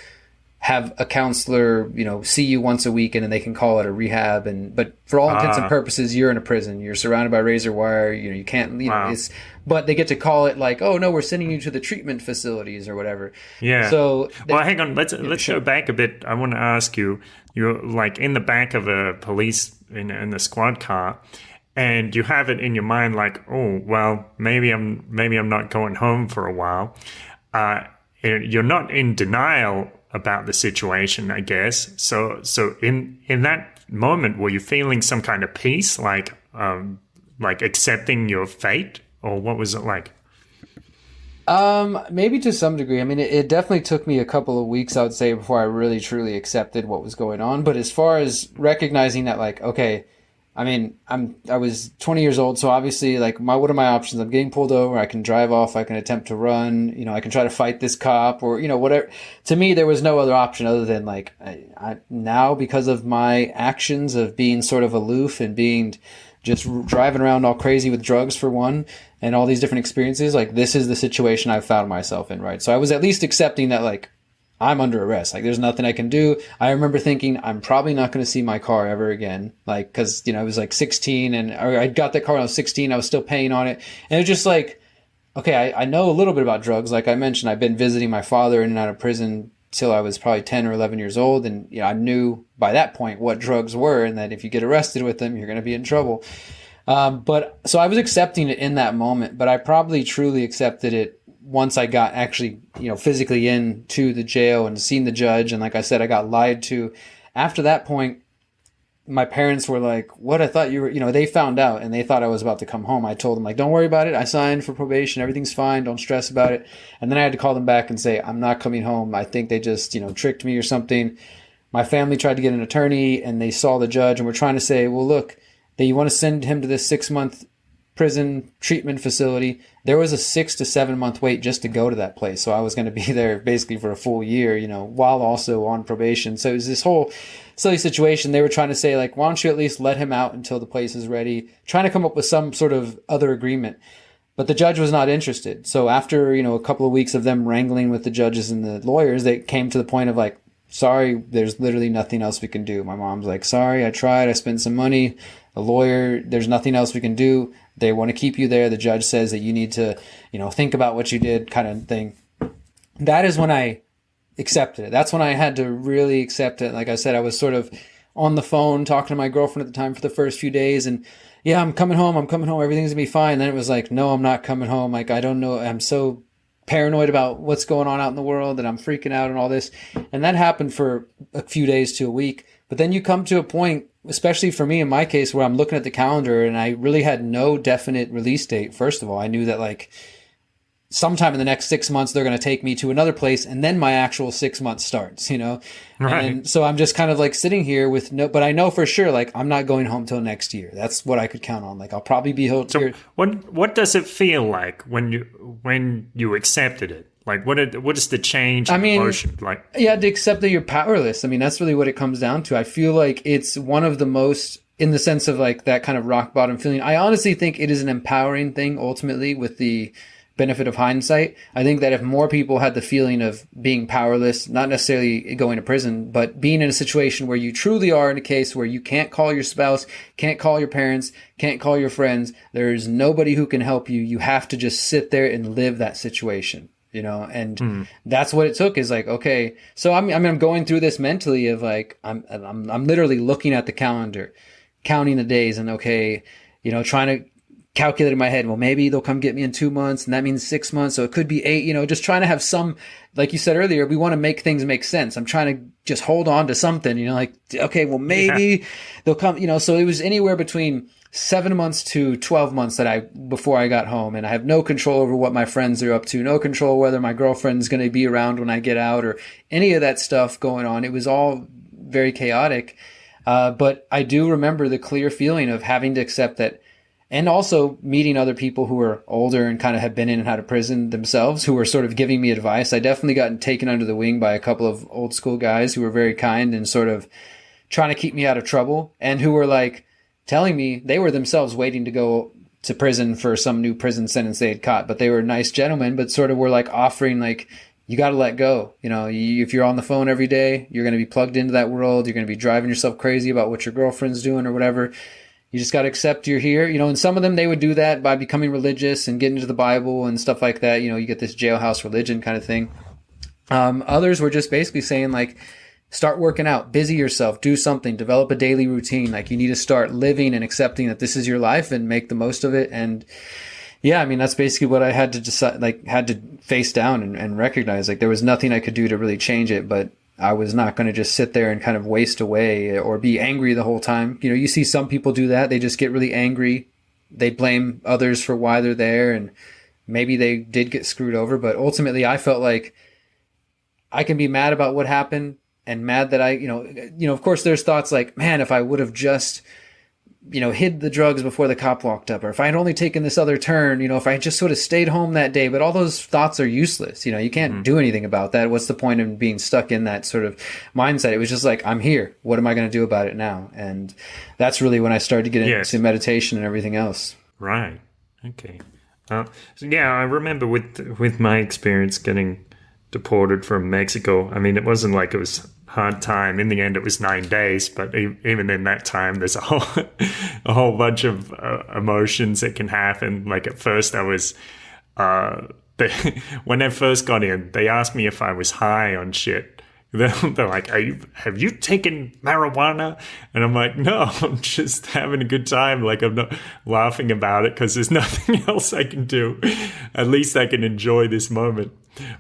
have a counselor, see you once a week, and then they can call it a rehab. But for all intents and purposes, you're in a prison. You're surrounded by razor wire. You can't, but they get to call it like, oh no, we're sending you to the treatment facilities or whatever. Yeah. So, hang on. Let's go back a bit. I want to ask you. You're like in the back of a police in the squad car, and you have it in your mind like, oh well, maybe I'm not going home for a while. You're not in denial about the situation, I guess. So in that moment, were you feeling some kind of peace, like accepting your fate, or what was it like? Maybe to some degree. I mean, it definitely took me a couple of weeks, I would say, before I really truly accepted what was going on. But as far as recognizing that, like, okay, I mean, I was 20 years old, so obviously, like, what are my options? I'm getting pulled over. I can drive off. I can attempt to run. I can try to fight this cop, or whatever. To me, there was no other option other than like, I now, because of my actions of being sort of aloof and being just driving around all crazy with drugs for one, and all these different experiences, like, this is the situation I've found myself in, right? So I was at least accepting that, like, I'm under arrest. Like, there's nothing I can do. I remember thinking, I'm probably not going to see my car ever again. Like, cause, I was like 16 or I got that car when I was 16. I was still paying on it. And it was just like, okay, I know a little bit about drugs. Like I mentioned, I've been visiting my father in and out of prison till I was probably 10 or 11 years old. And, I knew by that point what drugs were, and that if you get arrested with them, you're going to be in trouble. But so I was accepting it in that moment, but I probably truly accepted it once I got actually, physically into the jail and seen the judge. And like I said, I got lied to. After that point, my parents were like, what? I thought you were, they found out and they thought I was about to come home. I told them, like, don't worry about it. I signed for probation. Everything's fine. Don't stress about it. And then I had to call them back and say, I'm not coming home. I think they just, tricked me or something. My family tried to get an attorney and they saw the judge and were trying to say, well, look, that you want to send him to this 6-month prison treatment facility. There was a 6 to 7 month wait just to go to that place. So I was going to be there basically for a full year, while also on probation. So it was this whole silly situation. They were trying to say, like, why don't you at least let him out until the place is ready, trying to come up with some sort of other agreement. But the judge was not interested. So after, a couple of weeks of them wrangling with the judges and the lawyers, they came to the point of like, sorry, there's literally nothing else we can do. My mom's like, sorry, I tried. I spent some money. A lawyer, there's nothing else we can do. They want to keep you there. The judge says that you need to, think about what you did, kind of thing. That is when I accepted it. That's when I had to really accept it. Like I said, I was sort of on the phone talking to my girlfriend at the time for the first few days. And yeah, I'm coming home. Everything's gonna be fine. Then it was like, no, I'm not coming home. Like, I don't know. I'm so paranoid about what's going on out in the world that I'm freaking out and all this. And that happened for a few days to a week. But then you come to a point, especially for me in my case, where I'm looking at the calendar and I really had no definite release date. First of all, I knew that like sometime in the next 6 months, they're going to take me to another place. And then my actual 6 months starts, Right. And so I'm just kind of like sitting here with but I know for sure, like, I'm not going home till next year. That's what I could count on. Like, I'll probably be here. So what does it feel like when you accepted it? Like, what is the change in emotion like? You had to accept that you're powerless. I mean, that's really what it comes down to. I feel like it's one of the most, in the sense of like that kind of rock bottom feeling. I honestly think it is an empowering thing ultimately, with the benefit of hindsight. I think that if more people had the feeling of being powerless, not necessarily going to prison, but being in a situation where you truly are in a case where you can't call your spouse, can't call your parents, can't call your friends, there's nobody who can help you. You have to just sit there and live that situation. And that's what it took, is like, okay, so I'm going through this mentally of like, I'm literally looking at the calendar, counting the days, and okay, trying to calculate in my head, well, maybe they'll come get me in 2 months, and that means 6 months. So it could be 8, just trying to have some, like you said earlier, we want to make things make sense. I'm trying to just hold on to something, like, okay, well, maybe they'll come, so it was anywhere between 7 months to 12 months before I got home. And I have no control over what my friends are up to, no control whether my girlfriend's going to be around when I get out or any of that stuff going on. It was all very chaotic. But I do remember the clear feeling of having to accept that, and also meeting other people who are older and kind of have been in and out of prison themselves, who were sort of giving me advice. I definitely got taken under the wing by a couple of old school guys who were very kind and sort of trying to keep me out of trouble, and who were like, telling me they were themselves waiting to go to prison for some new prison sentence they had caught, but they were nice gentlemen, but sort of were like offering like, you got to let go. You know, if you're on the phone every day, you're going to be plugged into that world. You're going to be driving yourself crazy about what your girlfriend's doing or whatever. You just got to accept you're here. You know, and some of them, they would do that by becoming religious and getting into the Bible and stuff like that. You know, you get this jailhouse religion kind of thing. Others were just basically saying like, start working out, busy yourself, do something, develop a daily routine. Like you need to start living and accepting that this is your life and make the most of it. And yeah, I mean, that's basically what I had to decide, like had to face down and recognize. Like there was nothing I could do to really change it, but I was not going to just sit there and kind of waste away or be angry the whole time. You know, you see some people do that. They just get really angry. They blame others for why they're there. And maybe they did get screwed over. But ultimately, I felt like I can be mad about what happened and mad that of course, there's thoughts like, man, if I would have just, hid the drugs before the cop walked up, or if I had only taken this other turn, if I had just sort of stayed home that day. But all those thoughts are useless. You can't do anything about that. What's the point of being stuck in that sort of mindset? It was just like, I'm here. What am I going to do about it now? And that's really when I started to get into meditation and everything else. Right. Okay. So yeah, I remember with my experience getting deported from Mexico. I mean, it wasn't like it was hard time. In the end, it was 9 days, but even in that time, there's a whole bunch of emotions that can happen. Like at first I was, when I first got in, they asked me if I was high on shit. They're like, have you taken marijuana? And I'm like, no, I'm just having a good time. Like I'm not laughing about it because there's nothing else I can do. At least I can enjoy this moment.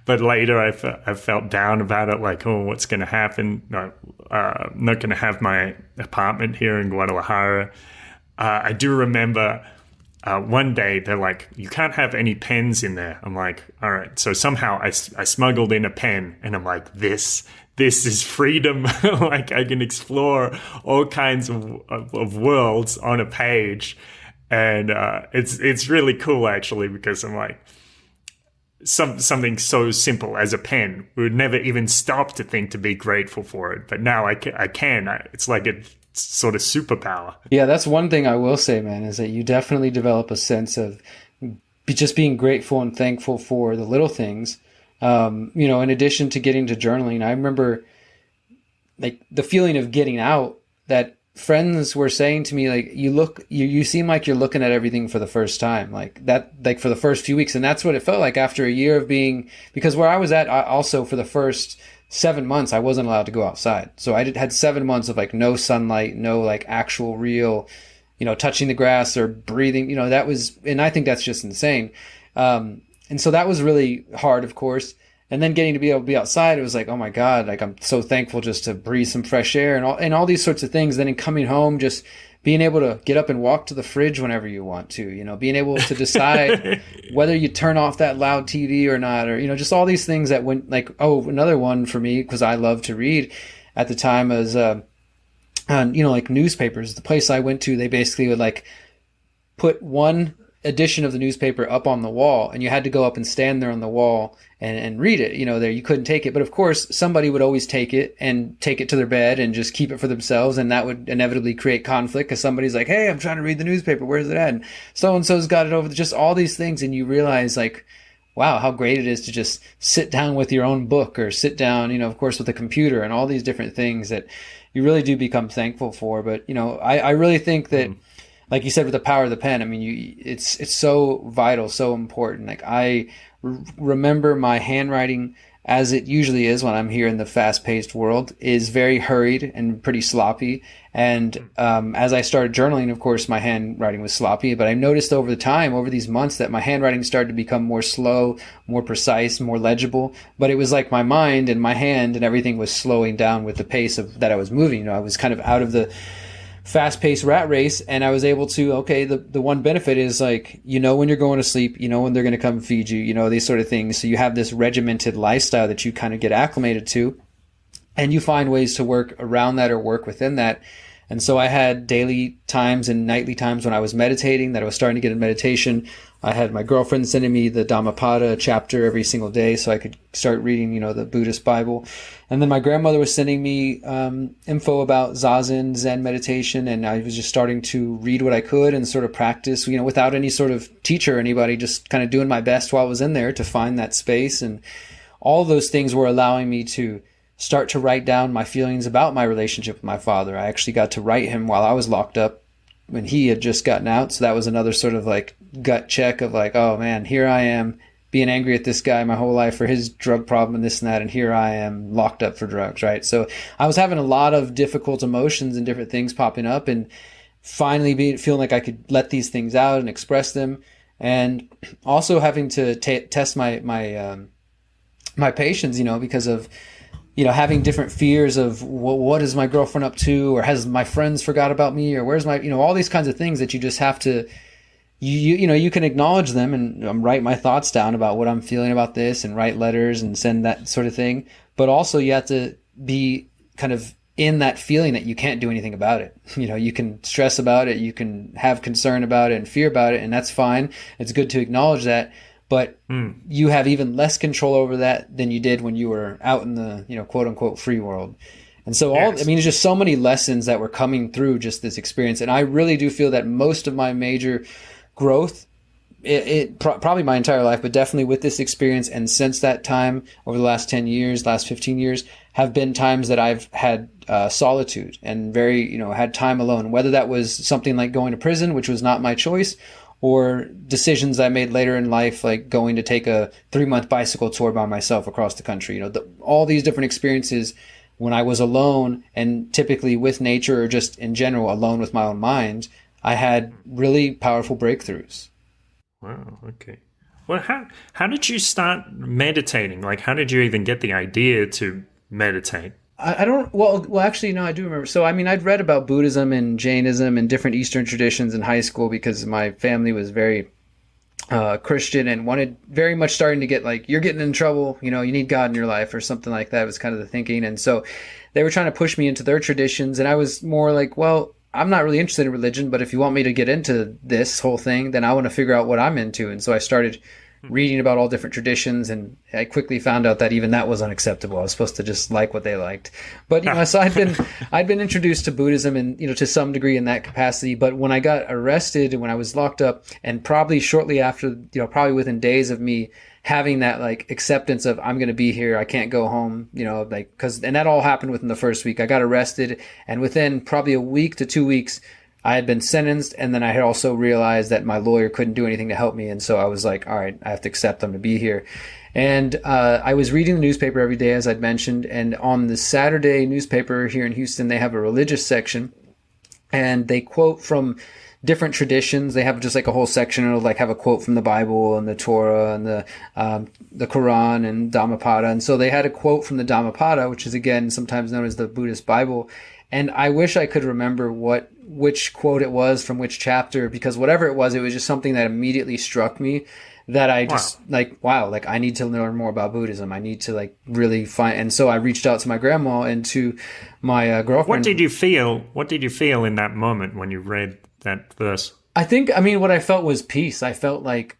But later I felt down about it, like, oh, what's going to happen? I'm not going to have my apartment here in Guadalajara. I do remember one day they're like, you can't have any pens in there. I'm like, all right. So somehow I smuggled in a pen, and I'm like, this is freedom. Like I can explore all kinds of worlds on a page. And it's really cool, actually, because I'm like, something so simple as a pen, we would never even stop to think to be grateful for it. But now I can. It's like a sort of superpower. Yeah, that's one thing I will say, man, is that you definitely develop a sense of just being grateful and thankful for the little things. In addition to getting to journaling, I remember like the feeling of getting out, that friends were saying to me, like, you seem like you're looking at everything for the first time, like that, like for the first few weeks. And that's what it felt like after a year of being, because where I was at, I also for the first 7 months, I wasn't allowed to go outside. So I had 7 months of like no sunlight, no like actual real, touching the grass or breathing, that was, and I think that's just insane. And so that was really hard, of course. And then getting to be able to be outside, it was like, oh my God, like I'm so thankful just to breathe some fresh air and all these sorts of things. Then in coming home, just being able to get up and walk to the fridge whenever you want to, being able to decide whether you turn off that loud TV or not, or, just all these things that went like, another one for me, because I love to read at the time was, like newspapers. The place I went to, they basically would like put one edition of the newspaper up on the wall, and you had to go up and stand there on the wall and read it. There you couldn't take it, but of course somebody would always take it to their bed and just keep it for themselves, and that would inevitably create conflict because somebody's like, hey, I'm trying to read the newspaper, where's it at? And so-and-so's got it over, just all these things, and you realize like, wow, how great it is to just sit down with your own book, or sit down, of course, with a computer, and all these different things that you really do become thankful for. But I really think that like you said, with the power of the pen, I mean, it's so vital, so important. Like I remember my handwriting, as it usually is when I'm here in the fast-paced world, is very hurried and pretty sloppy. And as I started journaling, of course, my handwriting was sloppy. But I noticed over these months, that my handwriting started to become more slow, more precise, more legible. But it was like my mind and my hand and everything was slowing down with the pace of that I was moving. I was kind of out of the fast-paced rat race, and I was able to, the one benefit is like, when you're going to sleep, when they're going to come feed you, these sort of things. So you have this regimented lifestyle that you kind of get acclimated to, and you find ways to work around that or work within that. And so I had daily times and nightly times when I was meditating, that I was starting to get in meditation. I had my girlfriend sending me the Dhammapada chapter every single day so I could start reading, the Buddhist Bible. And then my grandmother was sending me info about Zazen, Zen meditation, and I was just starting to read what I could and sort of practice, without any sort of teacher or anybody, just kind of doing my best while I was in there to find that space. And all those things were allowing me to start to write down my feelings about my relationship with my father. I actually got to write him while I was locked up when he had just gotten out. So that was another sort of like gut check of like, oh man, here I am being angry at this guy my whole life for his drug problem and this and that. And here I am locked up for drugs, right? So I was having a lot of difficult emotions and different things popping up, and finally feeling like I could let these things out and express them. And also having to test my patience, because of, having different fears of what is my girlfriend up to, or has my friends forgot about me, or where's my, all these kinds of things that you just have to, you can acknowledge them and write my thoughts down about what I'm feeling about this and write letters and send that sort of thing. But also you have to be kind of in that feeling that you can't do anything about it. You can stress about it, you can have concern about it and fear about it, and that's fine. It's good to acknowledge that. But you have even less control over that than you did when you were out in the, quote unquote free world. And so there's just so many lessons that were coming through just this experience. And I really do feel that most of my major growth, probably my entire life, but definitely with this experience and since that time over the last 10 years, last 15 years, have been times that I've had solitude and very, had time alone, whether that was something like going to prison, which was not my choice, or decisions I made later in life, like going to take a 3-month bicycle tour by myself across the country. All these different experiences when I was alone, and typically with nature or just in general alone with my own mind, I had really powerful breakthroughs. Wow. Okay. Well, how did you start meditating? Like, how did you even get the idea to meditate? I don't, well, actually, no, I do remember. So, I'd read about Buddhism and Jainism and different Eastern traditions in high school because my family was very Christian and wanted very much starting to get like, you're getting in trouble, you need God in your life or something like that was kind of the thinking. And so they were trying to push me into their traditions. And I was more like, well, I'm not really interested in religion, but if you want me to get into this whole thing, then I want to figure out what I'm into. And so I started reading about all different traditions, and I quickly found out that even that was unacceptable. I was supposed to just like what they liked. But so I'd been introduced to Buddhism and to some degree in that capacity. But when I got arrested and when I was locked up, and probably shortly after, probably within days of me having that like acceptance of I'm going to be here, I can't go home, and that all happened within the first week. I got arrested, and within probably a week to 2 weeks, I had been sentenced, and then I had also realized that my lawyer couldn't do anything to help me. And so I was like, all right, I have to accept them to be here. And I was reading the newspaper every day, as I'd mentioned. And on the Saturday newspaper here in Houston, they have a religious section, and they quote from different traditions. They have just like a whole section. It'll like have a quote from the Bible and the Torah and the Quran and Dhammapada. And so they had a quote from the Dhammapada, which is again sometimes known as the Buddhist Bible. And I wish I could remember which quote it was from which chapter, because whatever it was just something that immediately struck me, that I just I need to learn more about Buddhism. I need to like really find. And so I reached out to my grandma and to my girlfriend. What did you feel? What did you feel in that moment when you read that verse? I think, what I felt was peace. I felt like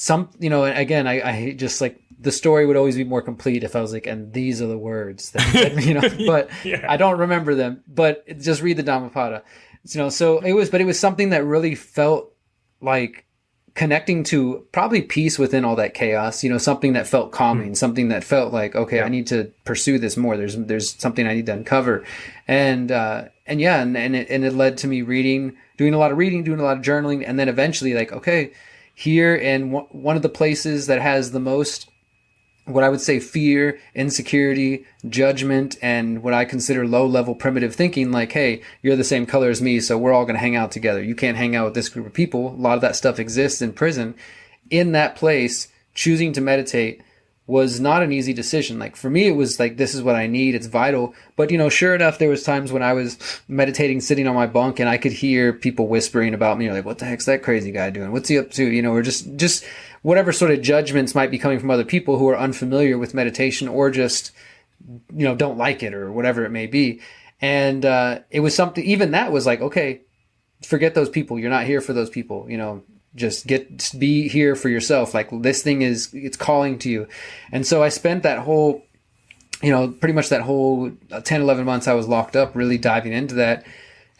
again, I just like, the story would always be more complete if I was like, and these are the words that, but yeah. I don't remember them, but just read the Dhammapada, so it was something that really felt like connecting to probably peace within all that chaos, something that felt calming, something that felt like, okay, yeah. I need to pursue this more. There's something I need to uncover. And it led to me doing a lot of journaling. And then eventually like, okay, here in one of the places that has the most, what I would say, fear, insecurity, judgment, and what I consider low-level primitive thinking, like, hey, you're the same color as me, so we're all going to hang out together. You can't hang out with this group of people. A lot of that stuff exists in prison. In that place, choosing to meditate was not an easy decision. Like, for me, it was like, this is what I need. It's vital. But, sure enough, there was times when I was meditating, sitting on my bunk, and I could hear people whispering about me, like, what the heck's that crazy guy doing? What's he up to? Or just whatever sort of judgments might be coming from other people who are unfamiliar with meditation or just, don't like it or whatever it may be. And it was something, even that was like, okay, forget those people. You're not here for those people. Just be here for yourself. Like this thing it's calling to you. And so I spent that whole, pretty much that whole 10, 11 months I was locked up, really diving into that.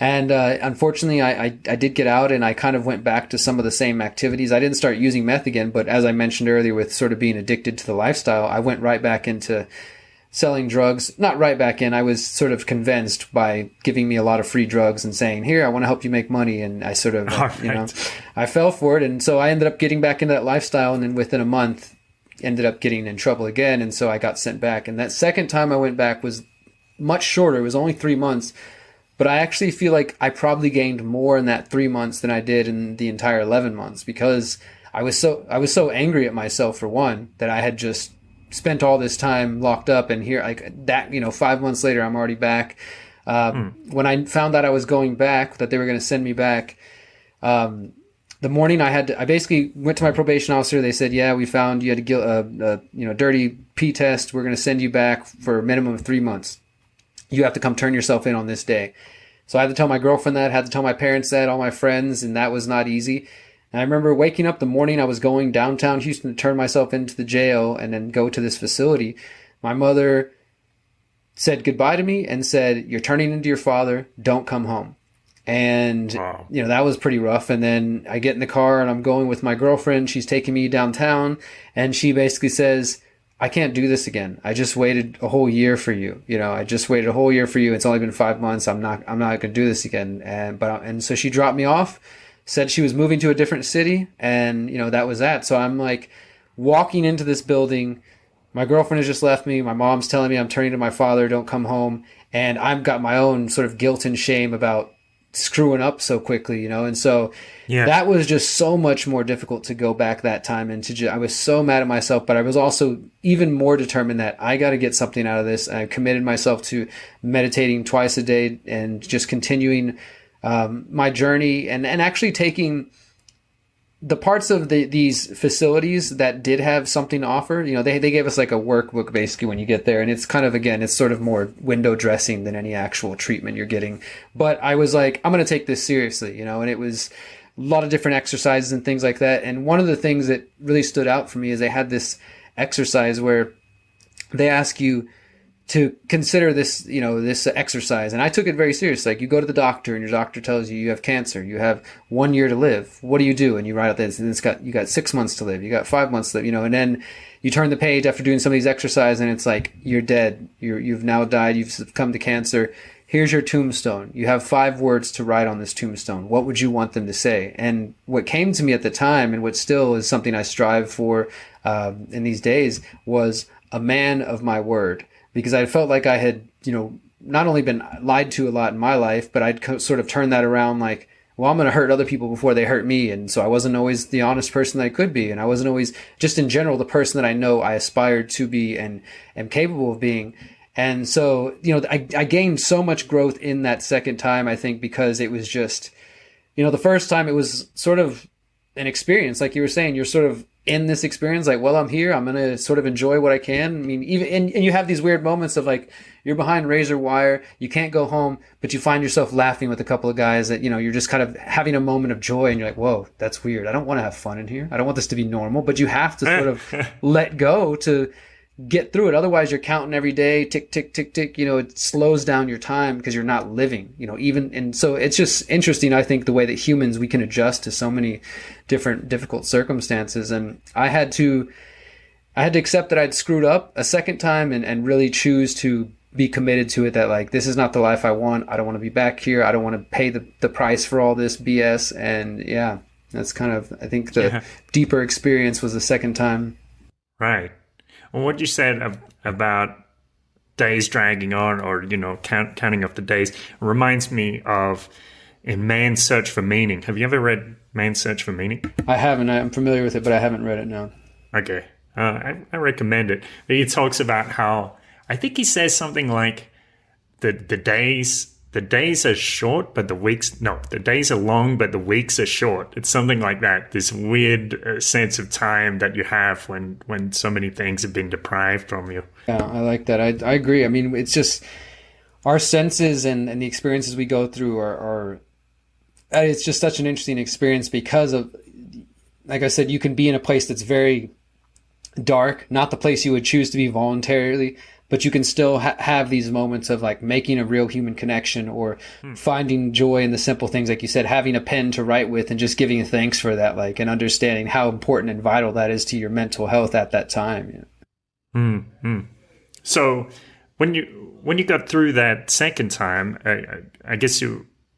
And unfortunately, I did get out, and I kind of went back to some of the same activities. I didn't start using meth again, but as I mentioned earlier, with sort of being addicted to the lifestyle, I went right back into selling drugs. Not right back in. I was sort of convinced by giving me a lot of free drugs and saying, here, I want to help you make money. And I sort of, I fell for it. And so I ended up getting back into that lifestyle. And then within a month, ended up getting in trouble again. And so I got sent back. And that second time I went back was much shorter. It was only 3 months. But I actually feel like I probably gained more in that 3 months than I did in the entire 11 months, because I was so angry at myself, for one, that I had just spent all this time locked up, and here, like that, 5 months later, I'm already back. When I found out I was going back, that they were going to send me back, the morning I basically went to my probation officer. They said, yeah, we found you had a dirty P test. We're going to send you back for a minimum of 3 months. You have to come turn yourself in on this day. So I had to tell my girlfriend that, had to tell my parents that, all my friends, and that was not easy. And I remember waking up the morning I was going downtown Houston to turn myself into the jail and then go to this facility. My mother said goodbye to me and said, you're turning into your father, don't come home. And, wow. That was pretty rough. And then I get in the car and I'm going with my girlfriend. She's taking me downtown, and she basically says, I can't do this again. I just waited a whole year for you. I just waited a whole year for you. It's only been 5 months. I'm not going to do this again. And so she dropped me off, said she was moving to a different city, and that was that. So I'm like walking into this building. My girlfriend has just left me. My mom's telling me I'm turning to my father, don't come home. And I've got my own sort of guilt and shame about screwing up so quickly, and so that was just so much more difficult to go back that time. And I was so mad at myself, but I was also even more determined that I got to get something out of this. I committed myself to meditating twice a day and just continuing my journey, and actually taking the parts of these facilities that did have something to offer. They gave us like a workbook basically when you get there, and it's kind of, again, it's sort of more window dressing than any actual treatment you're getting. But I was like, I'm going to take this seriously, and it was a lot of different exercises and things like that. And one of the things that really stood out for me is they had this exercise where they ask you to consider this, this exercise. And I took it very seriously. Like, you go to the doctor and your doctor tells you you have cancer. You have 1 year to live. What do you do? And you write out this, and you got 6 months to live. You got 5 months to live, and then you turn the page after doing some of these exercises, and it's like, you're dead. You've now died. You've succumbed to cancer. Here's your tombstone. You have 5 words to write on this tombstone. What would you want them to say? And what came to me at the time, and what still is something I strive for in these days, was a man of my word. Because I felt like I had, not only been lied to a lot in my life, but I'd sort of turned that around like, well, I'm going to hurt other people before they hurt me. And so I wasn't always the honest person that I could be. And I wasn't always, just in general, the person that I know I aspired to be and am capable of being. And so, I gained so much growth in that second time, I think, because it was just, the first time it was sort of an experience. Like you were saying, you're sort of in this experience, like, well, I'm here, I'm going to sort of enjoy what I can. I mean, even, and you have these weird moments of like, you're behind razor wire, you can't go home, but you find yourself laughing with a couple of guys that, you're just kind of having a moment of joy, and you're like, whoa, that's weird. I don't want to have fun in here. I don't want this to be normal, but you have to sort of let go to get through it. Otherwise, you're counting every day, tick, tick, tick, tick. It slows down your time because you're not living, and so it's just interesting, I think, the way that humans, we can adjust to so many different difficult circumstances. And I had to accept that I'd screwed up a second time and really choose to be committed to it, that like, this is not the life I want. I don't want to be back here. I don't want to pay the price for all this BS. And yeah, that's kind of, I think the deeper experience was the second time. Right. Well, what you said about days dragging on, or, counting up the days, reminds me of in Man's Search for Meaning. Have you ever read Man's Search for Meaning? I haven't. I'm familiar with it, but I haven't read it, no. Okay. I recommend it. He talks about how, I think he says something like the days are short, but the days are long, but the weeks are short. It's something like that. This weird sense of time that you have when so many things have been deprived from you. Yeah, I like that. I agree. I mean, it's just our senses and the experiences we go through are it's just such an interesting experience because of like I said, you can be in a place that's very dark, not the place you would choose to be voluntarily, but you can still have these moments of like making a real human connection or finding joy in the simple things, like you said, having a pen to write with and just giving thanks for that, like, and understanding how important and vital that is to your mental health at that time. So when you got through that second time, I guess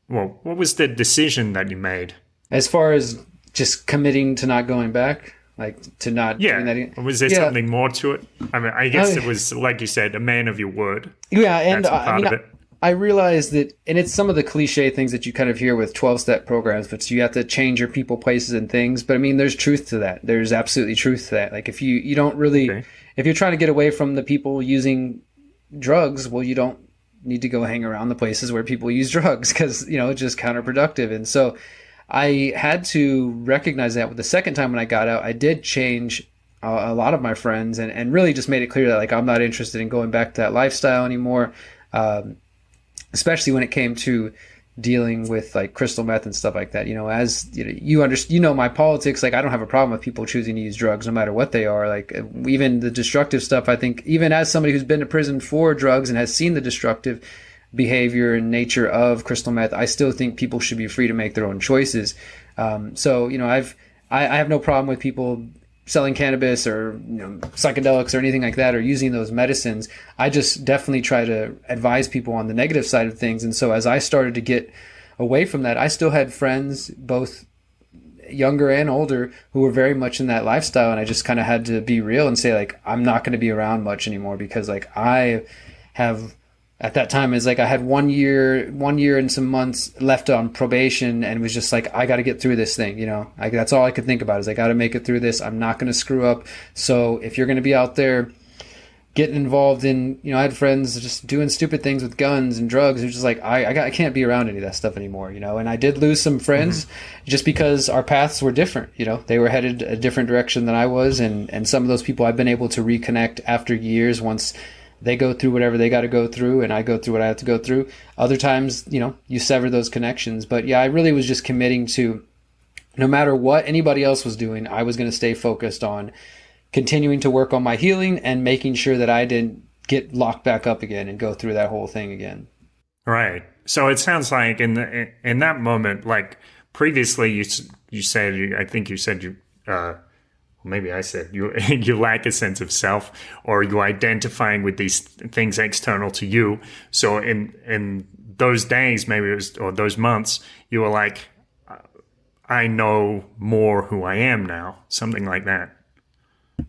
what was the decision that you made? As far as just committing to not going back? Like to not doing that. Was there something more to it? I mean, I guess it was, like you said, a man of your word. Yeah, and That's I realized that, and it's some of the cliche things that you kind of hear with 12-step programs, but you have to change your people, places, and things. But I mean, there's truth to that. There's absolutely truth to that. Like if you don't really, if you're trying to get away from the people using drugs, well, you don't need to go hang around the places where people use drugs because, it's just counterproductive. And so I had to recognize that with the second time when I got out, I did change a lot of my friends and really just made it clear that like I'm not interested in going back to that lifestyle anymore, especially when it came to dealing with like crystal meth and stuff like that. As my politics, like I don't have a problem with people choosing to use drugs no matter what they are. Like even the destructive stuff, I think even as somebody who's been to prison for drugs and has seen the destructive behavior and nature of crystal meth, I still think people should be free to make their own choices. So I have no problem with people selling cannabis or psychedelics or anything like that, or using those medicines. I just definitely try to advise people on the negative side of things. And so as I started to get away from that, I still had friends, both younger and older, who were very much in that lifestyle, and I just kind of had to be real and say like I'm not going to be around much anymore, because like I have, at that time, is like I had 1 year and some months left on probation, and it was just like I got to get through this thing. That's all I could think about is I got to make it through this. I'm not going to screw up. So if you're going to be out there getting involved in, I had friends just doing stupid things with guns and drugs. It was just like I can't be around any of that stuff anymore. And I did lose some friends just because our paths were different. They were headed a different direction than I was, and some of those people I've been able to reconnect after years once they go through whatever they got to go through and I go through what I have to go through. Other times, you sever those connections. But yeah, I really was just committing to, no matter what anybody else was doing, I was going to stay focused on continuing to work on my healing and making sure that I didn't get locked back up again and go through that whole thing again. Right. So it sounds like in that moment, like previously you said, I think you said maybe I said you lack a sense of self, or you're identifying with these things external to you. So in those days, maybe it was, or those months, you were like, I know more who I am now, something like that.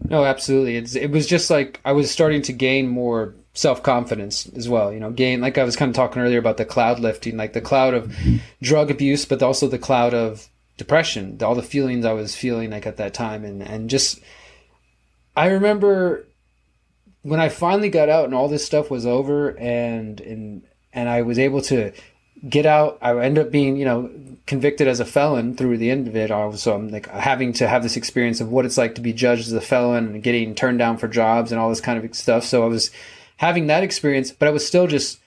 No, absolutely. It was just like I was starting to gain more self-confidence as well. Gain, like I was kind of talking earlier about the cloud lifting, like the cloud of drug abuse, but also the cloud of depression, all the feelings I was feeling like at that time. And just, I remember when I finally got out and all this stuff was over and I was able to get out, I ended up being, convicted as a felon through the end of it. So I'm like having to have this experience of what it's like to be judged as a felon and getting turned down for jobs and all this kind of stuff. So I was having that experience, but I was still just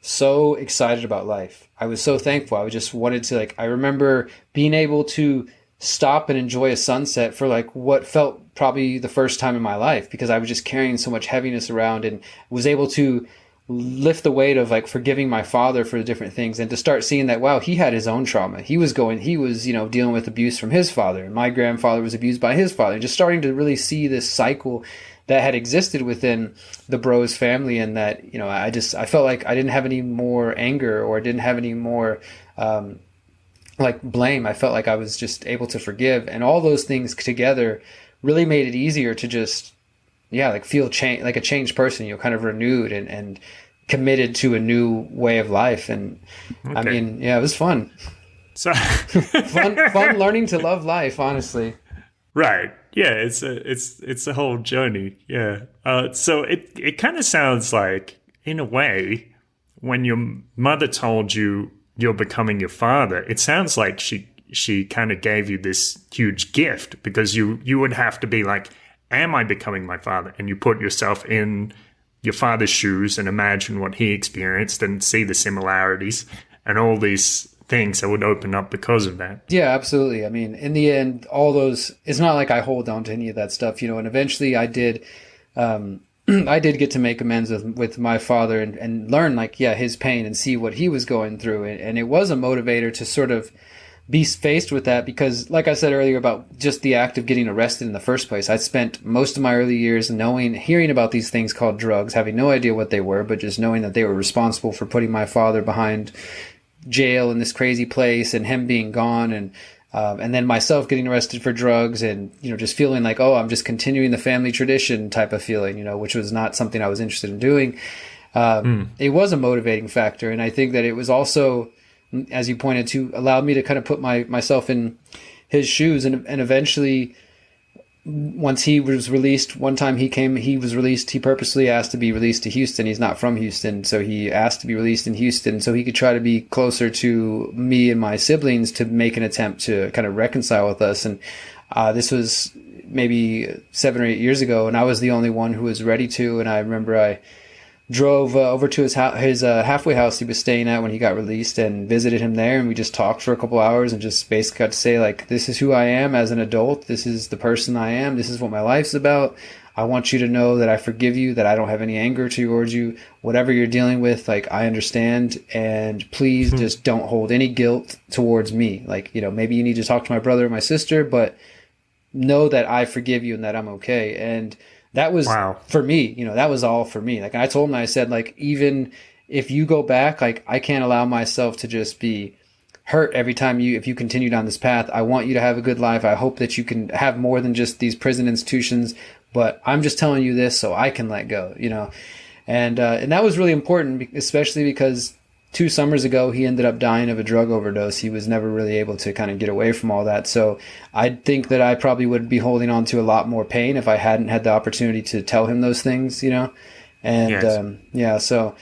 so excited about life. I was so thankful. I just wanted to, I remember being able to stop and enjoy a sunset for what felt probably the first time in my life, because I was just carrying so much heaviness around, and was able to lift the weight of forgiving my father for the different things, and to start seeing that, wow, he had his own trauma. He was dealing with abuse from his father, and my grandfather was abused by his father. Just starting to really see this cycle that had existed within the Broze family, and that, I felt like I didn't have any more anger, or didn't have any more blame. I felt like I was just able to forgive, and all those things together really made it easier to just, feel like a changed person, kind of renewed and committed to a new way of life. And okay. I mean, it was fun. So fun learning to love life, honestly. Right. Yeah, it's a whole journey. Yeah. So it kind of sounds like, in a way, when your mother told you you're becoming your father, it sounds like she kind of gave you this huge gift, because you would have to be like, am I becoming my father? And you put yourself in your father's shoes and imagine what he experienced and see the similarities and all these things that would open up because of that. Yeah, absolutely. I mean, in the end, all those, it's not like I hold on to any of that stuff, you know, and eventually I did, I did get to make amends with my father and learn like, yeah, his pain and see what he was going through. And it was a motivator to sort of be faced with that because, like I said earlier about just the act of getting arrested in the first place, I spent most of my early years hearing about these things called drugs, having no idea what they were, but just knowing that they were responsible for putting my father behind jail in this crazy place and him being gone and then myself getting arrested for drugs and, you know, just feeling like, oh, I'm just continuing the family tradition type of feeling, you know, which was not something I was interested in doing. It was a motivating factor. And I think that it was also, as you pointed to, allowed me to kind of put myself in his shoes. And eventually, once he was released, one time he was released, he purposely asked to be released to Houston. He's not from Houston, so he asked to be released in Houston so he could try to be closer to me and my siblings to make an attempt to kind of reconcile with us. And this was maybe 7 or 8 years ago, and I was the only one who was ready to. And I remember I drove over to his halfway house he was staying at when he got released and visited him there, and we just talked for a couple hours and just basically got to say, like, this is who I am as an adult, this is the person I am, this is what my life's about. I want you to know that I forgive you, that I don't have any anger towards you, whatever you're dealing with, like, I understand, and please just don't hold any guilt towards me. Like, you know, maybe you need to talk to my brother or my sister, but know that I forgive you and that I'm okay. And that was for me, you know, that was all for me. Like, I told him, I said, like, even if you go back, like, I can't allow myself to just be hurt every time if you continue down this path. I want you to have a good life. I hope that you can have more than just these prison institutions, but I'm just telling you this so I can let go, you know? And that was really important, especially because 2 summers ago, he ended up dying of a drug overdose. He was never really able to kind of get away from all that. So I think that I probably would be holding on to a lot more pain if I hadn't had the opportunity to tell him those things, you know? And so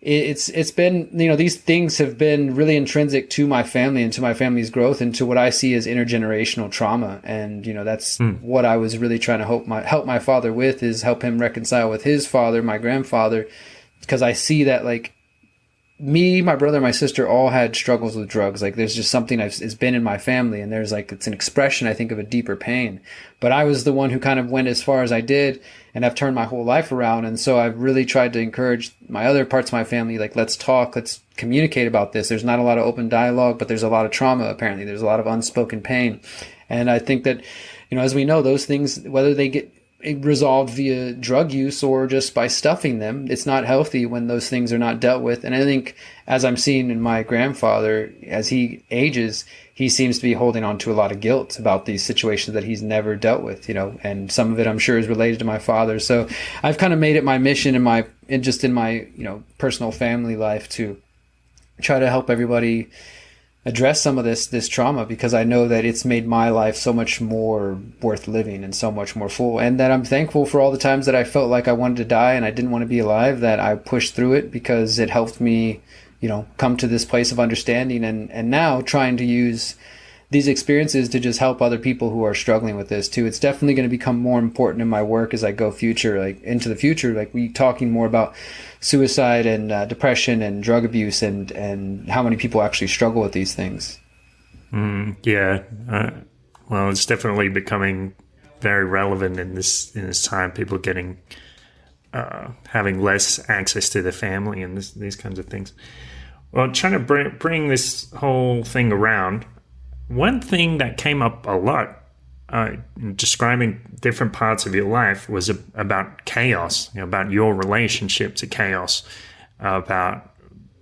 it's been, you know, these things have been really intrinsic to my family and to my family's growth and to what I see as intergenerational trauma. And, you know, that's what I was really trying to help my father with, is help him reconcile with his father, my grandfather, because I see that, like, me, my brother, my sister all had struggles with drugs. Like, there's just something it's been in my family, and there's, like, it's an expression, I think, of a deeper pain. But I was the one who kind of went as far as I did, and I've turned my whole life around. And so I've really tried to encourage my other parts of my family, like, let's talk, let's communicate about this. There's not a lot of open dialogue, but there's a lot of trauma, apparently. There's a lot of unspoken pain. And I think that, you know, as we know, those things, whether they get resolved via drug use or just by stuffing them, it's not healthy when those things are not dealt with. And I think, as I'm seeing in my grandfather, as he ages, he seems to be holding on to a lot of guilt about these situations that he's never dealt with, you know, and some of it I'm sure is related to my father. So I've kind of made it my mission in my, you know, personal family life to try to help everybody address some of this trauma, because I know that it's made my life so much more worth living and so much more full, and that I'm thankful for all the times that I felt like I wanted to die and I didn't want to be alive, that I pushed through it, because it helped me, you know, come to this place of understanding and now trying to use these experiences to just help other people who are struggling with this too. It's definitely going to become more important in my work as I go into the future, like we talking more about suicide and depression and drug abuse and how many people actually struggle with these things. Well, it's definitely becoming very relevant in this time. People getting having less access to their family and these kinds of things. Well, trying to bring this whole thing around. One thing that came up a lot describing different parts of your life was about chaos, you know, about your relationship to chaos, about,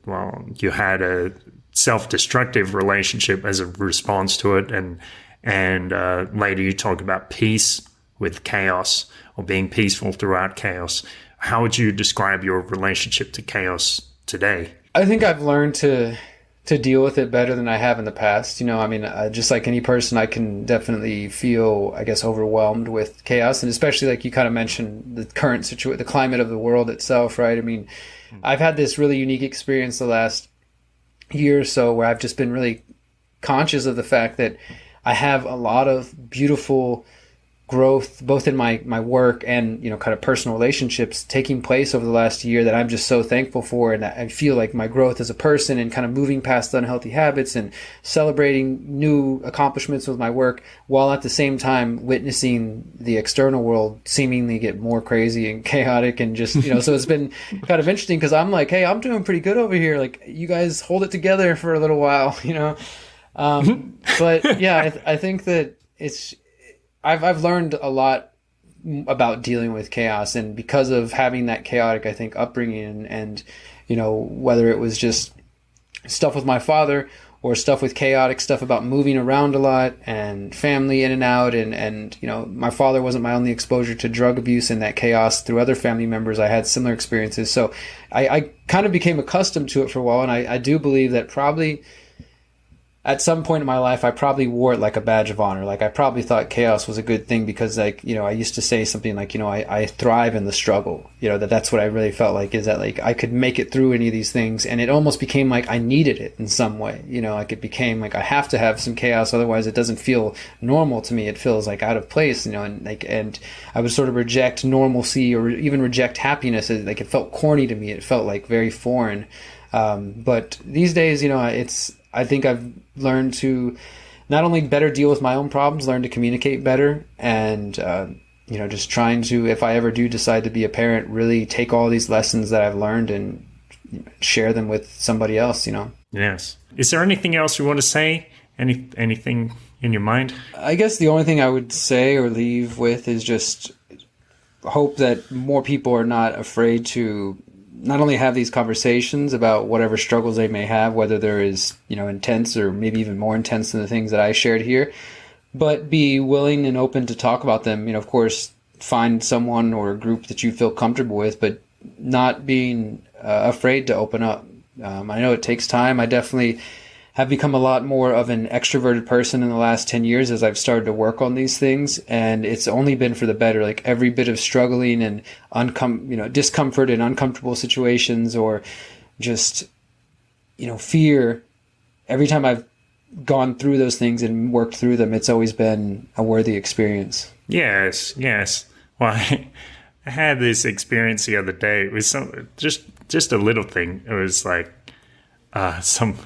well, you had a self-destructive relationship as a response to it, and later you talk about peace with chaos, or being peaceful throughout chaos. How would you describe your relationship to chaos today? I think I've learned to deal with it better than I have in the past. You know, I mean, just like any person, I can definitely feel, I guess, overwhelmed with chaos. And especially, like you kind of mentioned, the current situation, the climate of the world itself, right? I mean, I've had this really unique experience the last year or so where I've just been really conscious of the fact that I have a lot of beautiful growth, both in my work and, kind of personal relationships taking place over the last year that I'm just so thankful for. And I feel like my growth as a person and kind of moving past unhealthy habits and celebrating new accomplishments with my work, while at the same time witnessing the external world seemingly get more crazy and chaotic and just, so it's been kind of interesting because I'm like, hey, I'm doing pretty good over here. Like, you guys hold it together for a little while, But yeah, I think that I've learned a lot about dealing with chaos, and because of having that chaotic, I think, upbringing and whether it was just stuff with my father or stuff with chaotic stuff about moving around a lot and family in and out, and my father wasn't my only exposure to drug abuse and that chaos through other family members. I had similar experiences, so I kind of became accustomed to it for a while, and I do believe that probably at some point in my life, I probably wore it like a badge of honor. Like, I probably thought chaos was a good thing because, I used to say something like, I thrive in the struggle. That's what I really felt like, is that, like, I could make it through any of these things. And it almost became like I needed it in some way. Like, it became like I have to have some chaos. Otherwise, it doesn't feel normal to me. It feels like out of place, and I would sort of reject normalcy or even reject happiness. Like, it felt corny to me. It felt like very foreign. But these days, I think I've learned to not only better deal with my own problems, learn to communicate better, and, just trying to, if I ever do decide to be a parent, really take all these lessons that I've learned and share them with somebody else, Yes. Is there anything else you want to say? Anything in your mind? I guess the only thing I would say or leave with is just hope that more people are not afraid to not only have these conversations about whatever struggles they may have, whether there is, intense or maybe even more intense than the things that I shared here, but be willing and open to talk about them. Of course, find someone or a group that you feel comfortable with, but not being afraid to open up. I know it takes time. I definitely have become a lot more of an extroverted person in the last 10 years as I've started to work on these things. And it's only been for the better. Like, every bit of struggling and discomfort in uncomfortable situations, or just, fear, every time I've gone through those things and worked through them, it's always been a worthy experience. Yes. Well, I had this experience the other day. It was just a little thing. It was like some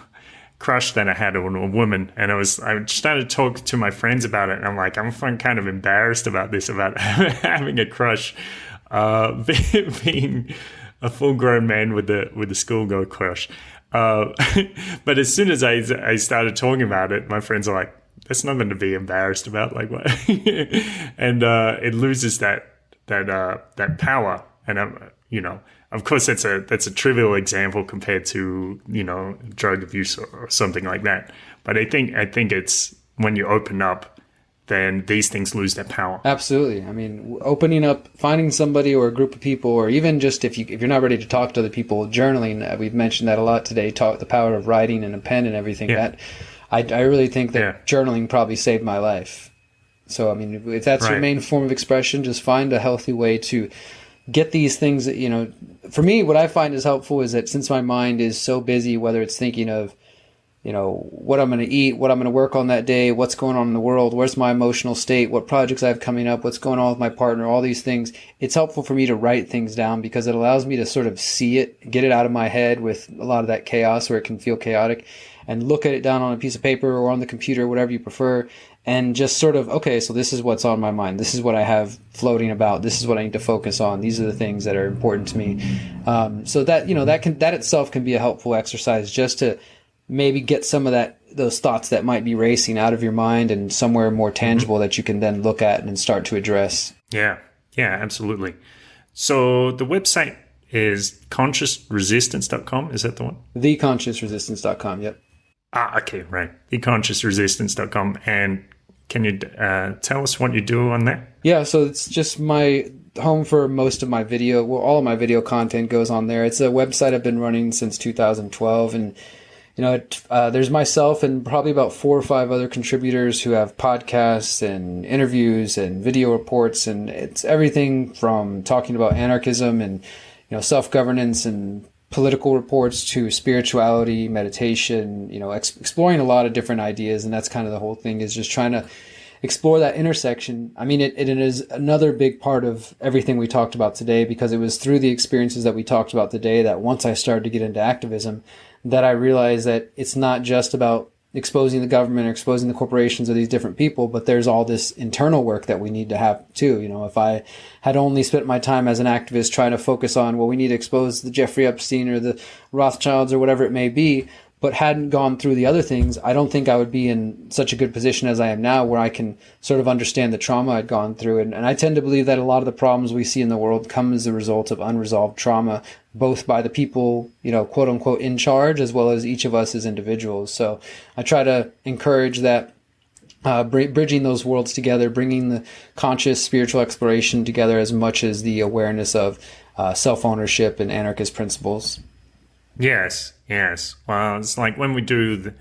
crush that I had on a woman, and I started to talk to my friends about it, and I'm like, I'm kind of embarrassed about this, about having a crush, being a full-grown man with a schoolgirl crush. But as soon as I started talking about it, my friends are like, "There's nothing to be embarrassed about." Like, what? And it loses that power, and of course, that's a trivial example compared to, drug abuse or something like that. But I think it's when you open up, then these things lose their power. Absolutely. I mean, opening up, finding somebody or a group of people, or even just if you're not ready to talk to other people, journaling. We've mentioned that a lot today. The power of writing and a pen and everything. Yeah. That I really think that journaling probably saved my life. So, I mean, if that's your main form of expression, just find a healthy way to get these things that, for me, what I find is helpful is that since my mind is so busy, whether it's thinking of, what I'm going to eat, what I'm going to work on that day, what's going on in the world, where's my emotional state, what projects I have coming up, what's going on with my partner, all these things, it's helpful for me to write things down because it allows me to sort of see it, get it out of my head with a lot of that chaos where it can feel chaotic, and look at it down on a piece of paper or on the computer, whatever you prefer, and just sort of, okay, so this is what's on my mind. This is what I have floating about. This is what I need to focus on. These are the things that are important to me. So that, that itself can be a helpful exercise just to maybe get some of those thoughts that might be racing out of your mind and somewhere more tangible that you can then look at and start to address. Yeah, absolutely. So the website is consciousresistance.com. Is that the one? Theconsciousresistance.com. Yep. Okay, right. Theconsciousresistance.com. And can you tell us what you do on there? Yeah, so it's just my home for most of my video. Well, all of my video content goes on there. It's a website I've been running since 2012, and there's myself and probably about 4 or 5 other contributors who have podcasts and interviews and video reports, and it's everything from talking about anarchism and self-governance and political reports to spirituality, meditation, exploring a lot of different ideas. And that's kind of the whole thing, is just trying to explore that intersection. I mean, it is another big part of everything we talked about today, because it was through the experiences that we talked about today that once I started to get into activism, that I realized that it's not just about exposing the government or exposing the corporations or these different people, but there's all this internal work that we need to have too. You know, if I had only spent my time as an activist trying to focus on, well, we need to expose the Jeffrey Epstein or the Rothschilds or whatever it may be, but hadn't gone through the other things, I don't think I would be in such a good position as I am now, where I can sort of understand the trauma I'd gone through. And I tend to believe that a lot of the problems we see in the world come as a result of unresolved trauma, both by the people, you know, quote unquote, in charge, as well as each of us as individuals. So I try to encourage that, bridging those worlds together, bringing the conscious spiritual exploration together as much as the awareness of self-ownership and anarchist principles. Yes. Well, it's like when we do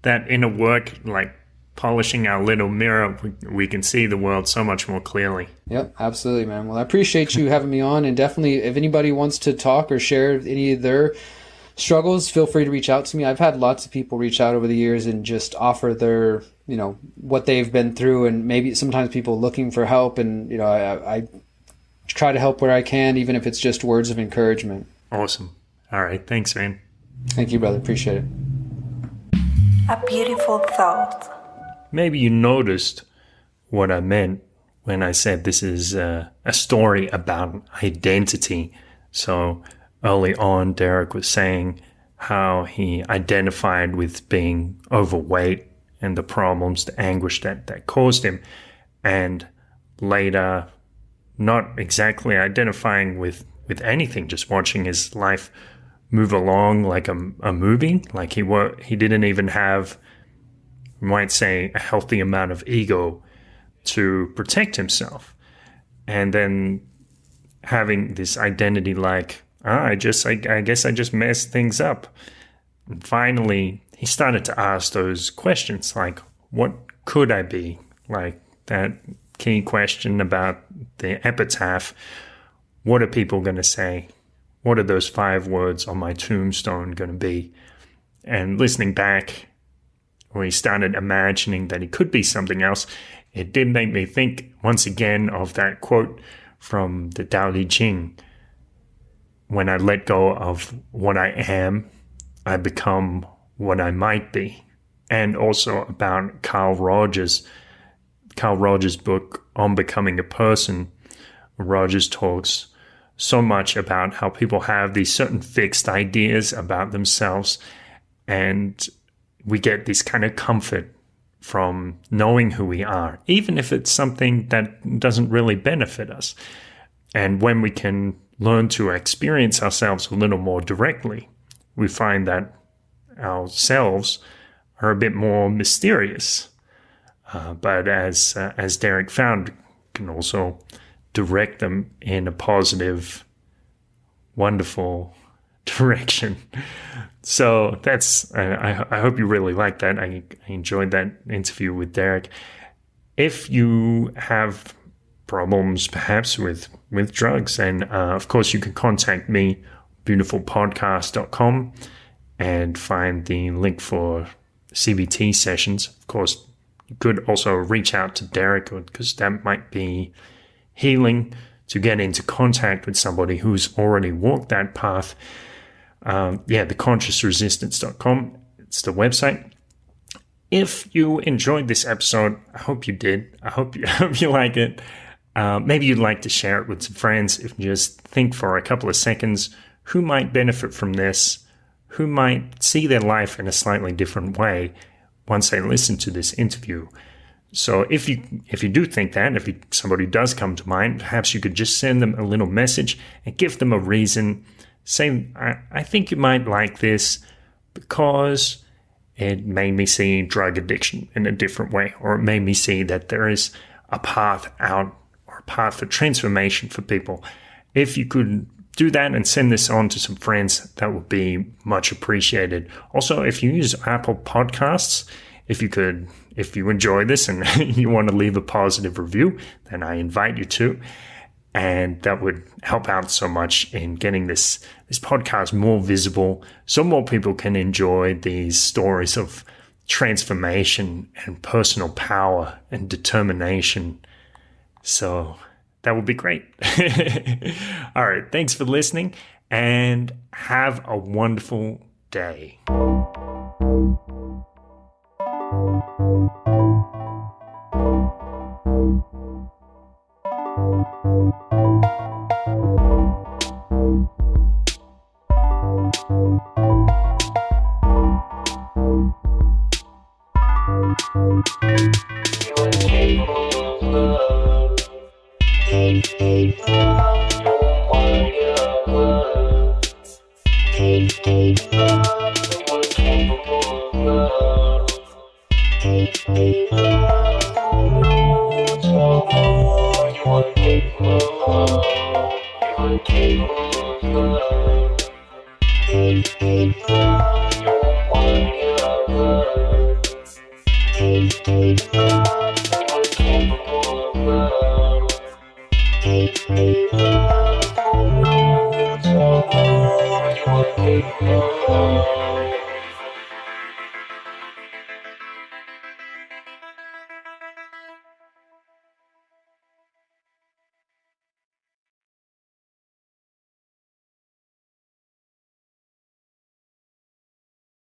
that inner work, like polishing our little mirror, we can see the world so much more clearly. Yep, absolutely, man. Well, I appreciate you having me on, and definitely if anybody wants to talk or share any of their struggles, feel free to reach out to me. I've had lots of people reach out over the years and just offer their, you know, what they've been through, and maybe sometimes people looking for help, and, you know, I try to help where I can, even if it's just words of encouragement. Awesome. All right. Thanks, man. Thank you, brother. Appreciate it. A beautiful thought. Maybe you noticed what I meant when I said this is a story about identity. So early on, Derrick was saying how he identified with being overweight and the problems, the anguish that caused him. And later, not exactly identifying with anything, just watching his life move along like a movie. Like he didn't even have, you might say, a healthy amount of ego to protect himself. And then having this identity like, I guess I just messed things up. And finally, he started to ask those questions like, what could I be? Like that key question about the epitaph. What are people going to say? What are those 5 words on my tombstone going to be? And listening back, when he started imagining that he could be something else, it did make me think once again of that quote from the Tao Te Ching. When I let go of what I am, I become what I might be. And also about Carl Rogers' book, On Becoming a Person. Rogers talks so much about how people have these certain fixed ideas about themselves, and we get this kind of comfort from knowing who we are, even if it's something that doesn't really benefit us. And when we can learn to experience ourselves a little more directly, we find that ourselves are a bit more mysterious. But as Derrick found, can also direct them in a positive, wonderful direction. So that's, I hope you really liked that. I enjoyed that interview with Derrick. If you have problems perhaps with drugs, and of course you can contact me, beautifulpodcast.com, and find the link for CBT sessions. Of course, you could also reach out to Derrick, because that might be healing to get into contact with somebody who's already walked that path. theconsciousresistance.com. It's the website. If you enjoyed this episode, I hope you did. I hope you like it. Maybe you'd like to share it with some friends. If you just think for a couple of seconds, who might benefit from this? Who might see their life in a slightly different way once they listen to this interview? So if you do think that, if somebody does come to mind, perhaps you could just send them a little message and give them a reason. Say, I think you might like this because it made me see drug addiction in a different way, or it made me see that there is a path out or a path for transformation for people. If you could do that and send this on to some friends, that would be much appreciated. Also, if you use Apple Podcasts, if you enjoy this and you want to leave a positive review, then I invite you to. And that would help out so much in getting this podcast more visible, so more people can enjoy these stories of transformation and personal power and determination. So that would be great. All right. Thanks for listening and have a wonderful day. You